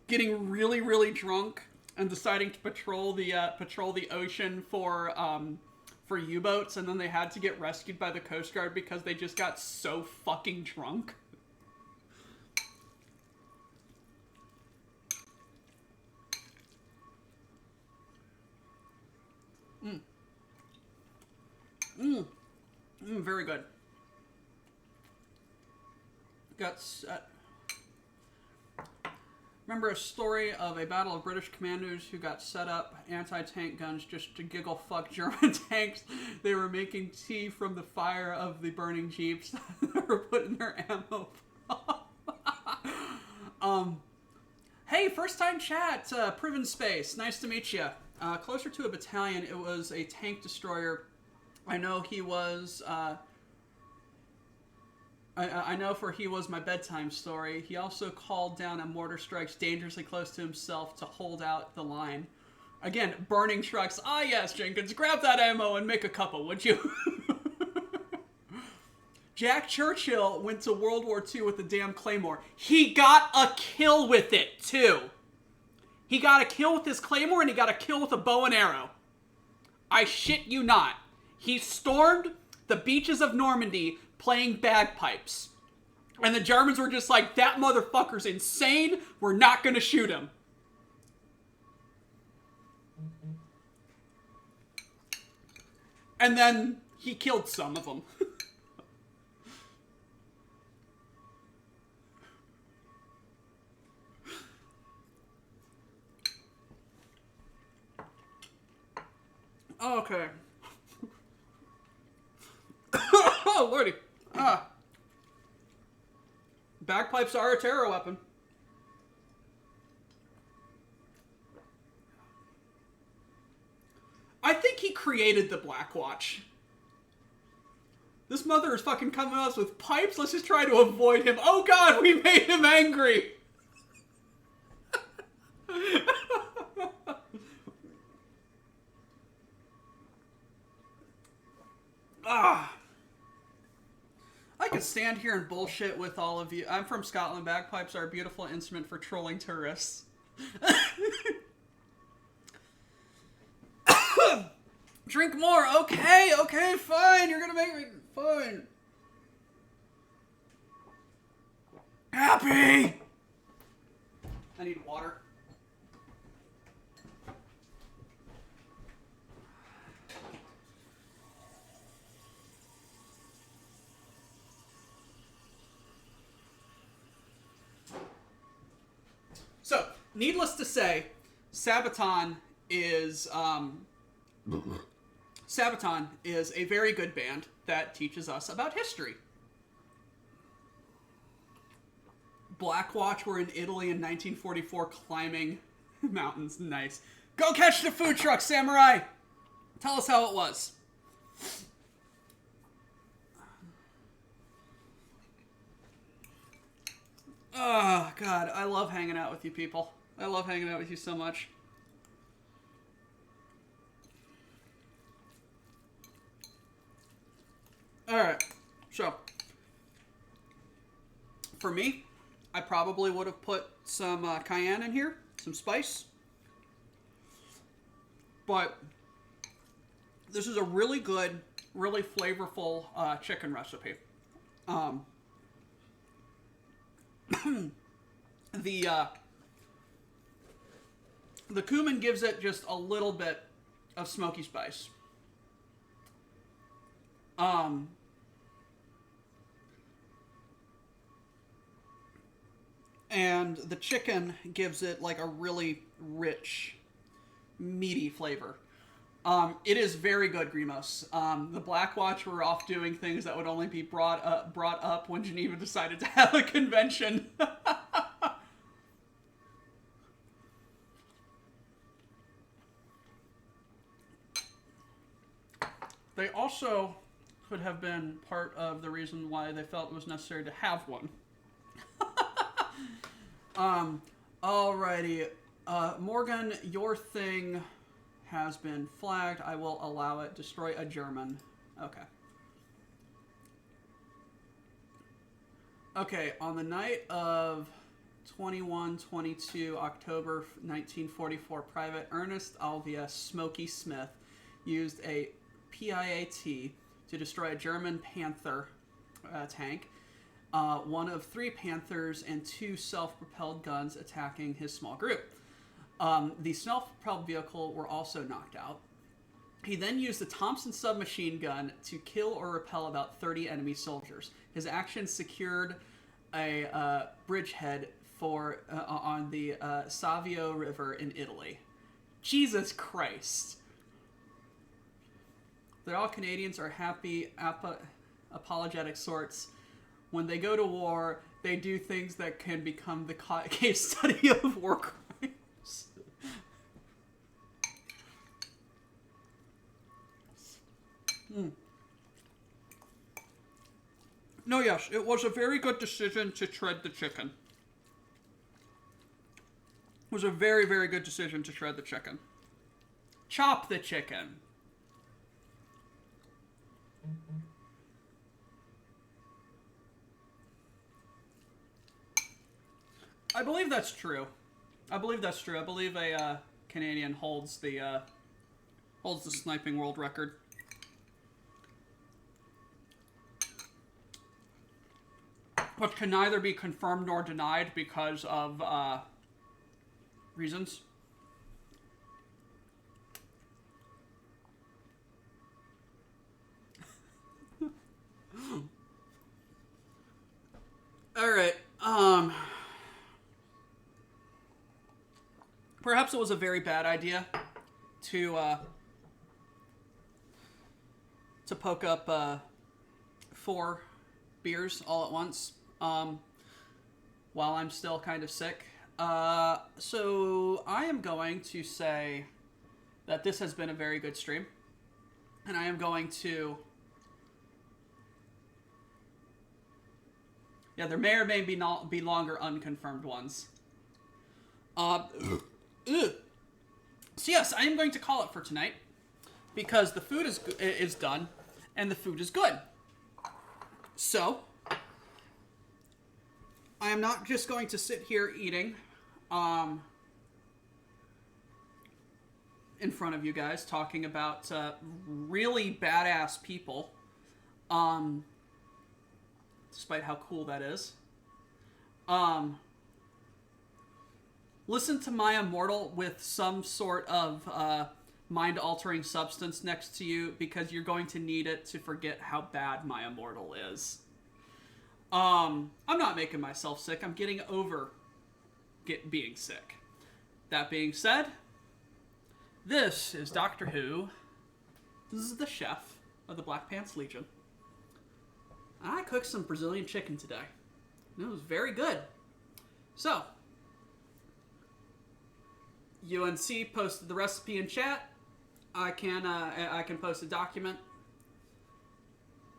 getting really, really drunk and deciding to patrol the ocean for U-boats, and then they had to get rescued by the Coast Guard because they just got so fucking drunk. Very good. Remember a story of a battle of British commandos who got set up anti-tank guns just to giggle fuck German tanks. They were making tea from the fire of the burning jeeps. They were putting their ammo. Hey, first time chat, Priven Space. Nice to meet you. Closer to a battalion, it was a tank destroyer. I know he was. I know for he was my bedtime story. He also called down a mortar strikes dangerously close to himself to hold out the line. Again, burning trucks. Ah, yes, Jenkins, grab that ammo and make a couple, would you? Jack Churchill went to World War II with the damn Claymore. He got a kill with it, too. He got a kill with his Claymore, and he got a kill with a bow and arrow. I shit you not. He stormed the beaches of Normandy playing bagpipes. And the Germans were just like, that motherfucker's insane. We're not going to shoot him. And then he killed some of them. Okay. Oh, lordy. Bagpipes are a terror weapon. I think he created the Black Watch. This mother is fucking coming at us with pipes. Let's just try to avoid him. Oh god, we made him angry. I could stand here and bullshit with all of you. I'm from Scotland. Bagpipes are a beautiful instrument for trolling tourists. Drink more. Okay, fine. You're gonna make me... Fine. Happy! I need water. So, needless to say, Sabaton is a very good band that teaches us about history. Black Watch were in Italy in 1944 climbing mountains. Nice. Go catch the food truck, Samurai! Tell us how it was. Oh, God. I love hanging out with you people. I love hanging out with you so much. Alright. So, for me, I probably would have put some cayenne in here. Some spice. But this is a really good, really flavorful chicken recipe. The cumin gives it just a little bit of smoky spice. And the chicken gives it like a really rich, meaty flavor. It is very good, Grimos. The Black Watch were off doing things that would only be brought up when Geneva decided to have a convention. They also could have been part of the reason why they felt it was necessary to have one. Alrighty. Morgan, your thing has been flagged. I will allow it. Destroy a German. Okay. Okay, on the night of 21-22 October 1944, Private Ernest Alvia Smokey Smith used a PIAT to destroy a German Panther tank, one of 3 Panthers and 2 self-propelled guns attacking his small group. The self-propelled vehicle were also knocked out. He then used the Thompson submachine gun to kill or repel about 30 enemy soldiers. His actions secured a bridgehead on the Savio River in Italy. Jesus Christ. They're all Canadians are happy, apologetic sorts. When they go to war, they do things that can become the case study of war crimes. No, yes, it was a very good decision to shred the chicken. It was a very, very good decision to shred the chicken. Chop the chicken. I believe that's true. I believe a Canadian holds the sniping world record. Which can neither be confirmed nor denied because of reasons. All right. Perhaps it was a very bad idea to poke up 4 beers all at once while I'm still kind of sick. So I am going to say that this has been a very good stream, and I am going to... Yeah, there may or may be longer unconfirmed ones. So yes, I am going to call it for tonight because the food is done and the food is good. So I am not just going to sit here eating in front of you guys talking about really badass people, despite how cool that is. Listen to My Immortal with some sort of mind-altering substance next to you because you're going to need it to forget how bad My Immortal is. I'm not making myself sick. I'm getting over being sick. That being said, this is Doctor Who. This is the chef of the Black Pants Legion. I cooked some Brazilian chicken today. It was very good. So, UNC posted the recipe in chat. I can post a document.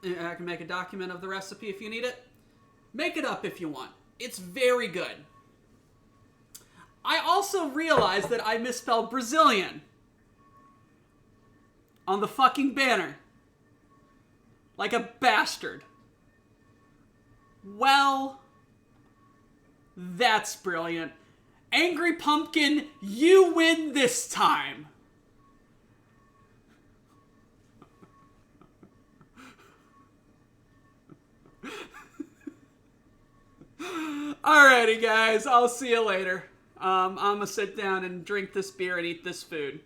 I can make a document of the recipe if you need it. Make it up if you want. It's very good. I also realized that I misspelled Brazilian on the fucking banner. Like a bastard. Well, that's brilliant. Angry Pumpkin, you win this time. Alrighty, guys. I'll see you later. I'm gonna sit down and drink this beer and eat this food.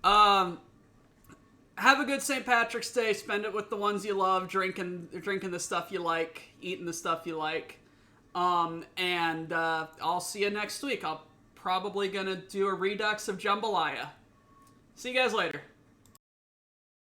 Have a good St. Patrick's Day. Spend it with the ones you love, drinking the stuff you like, eating the stuff you like. And I'll see you next week. I'll probably gonna do a redux of jambalaya. See you guys later.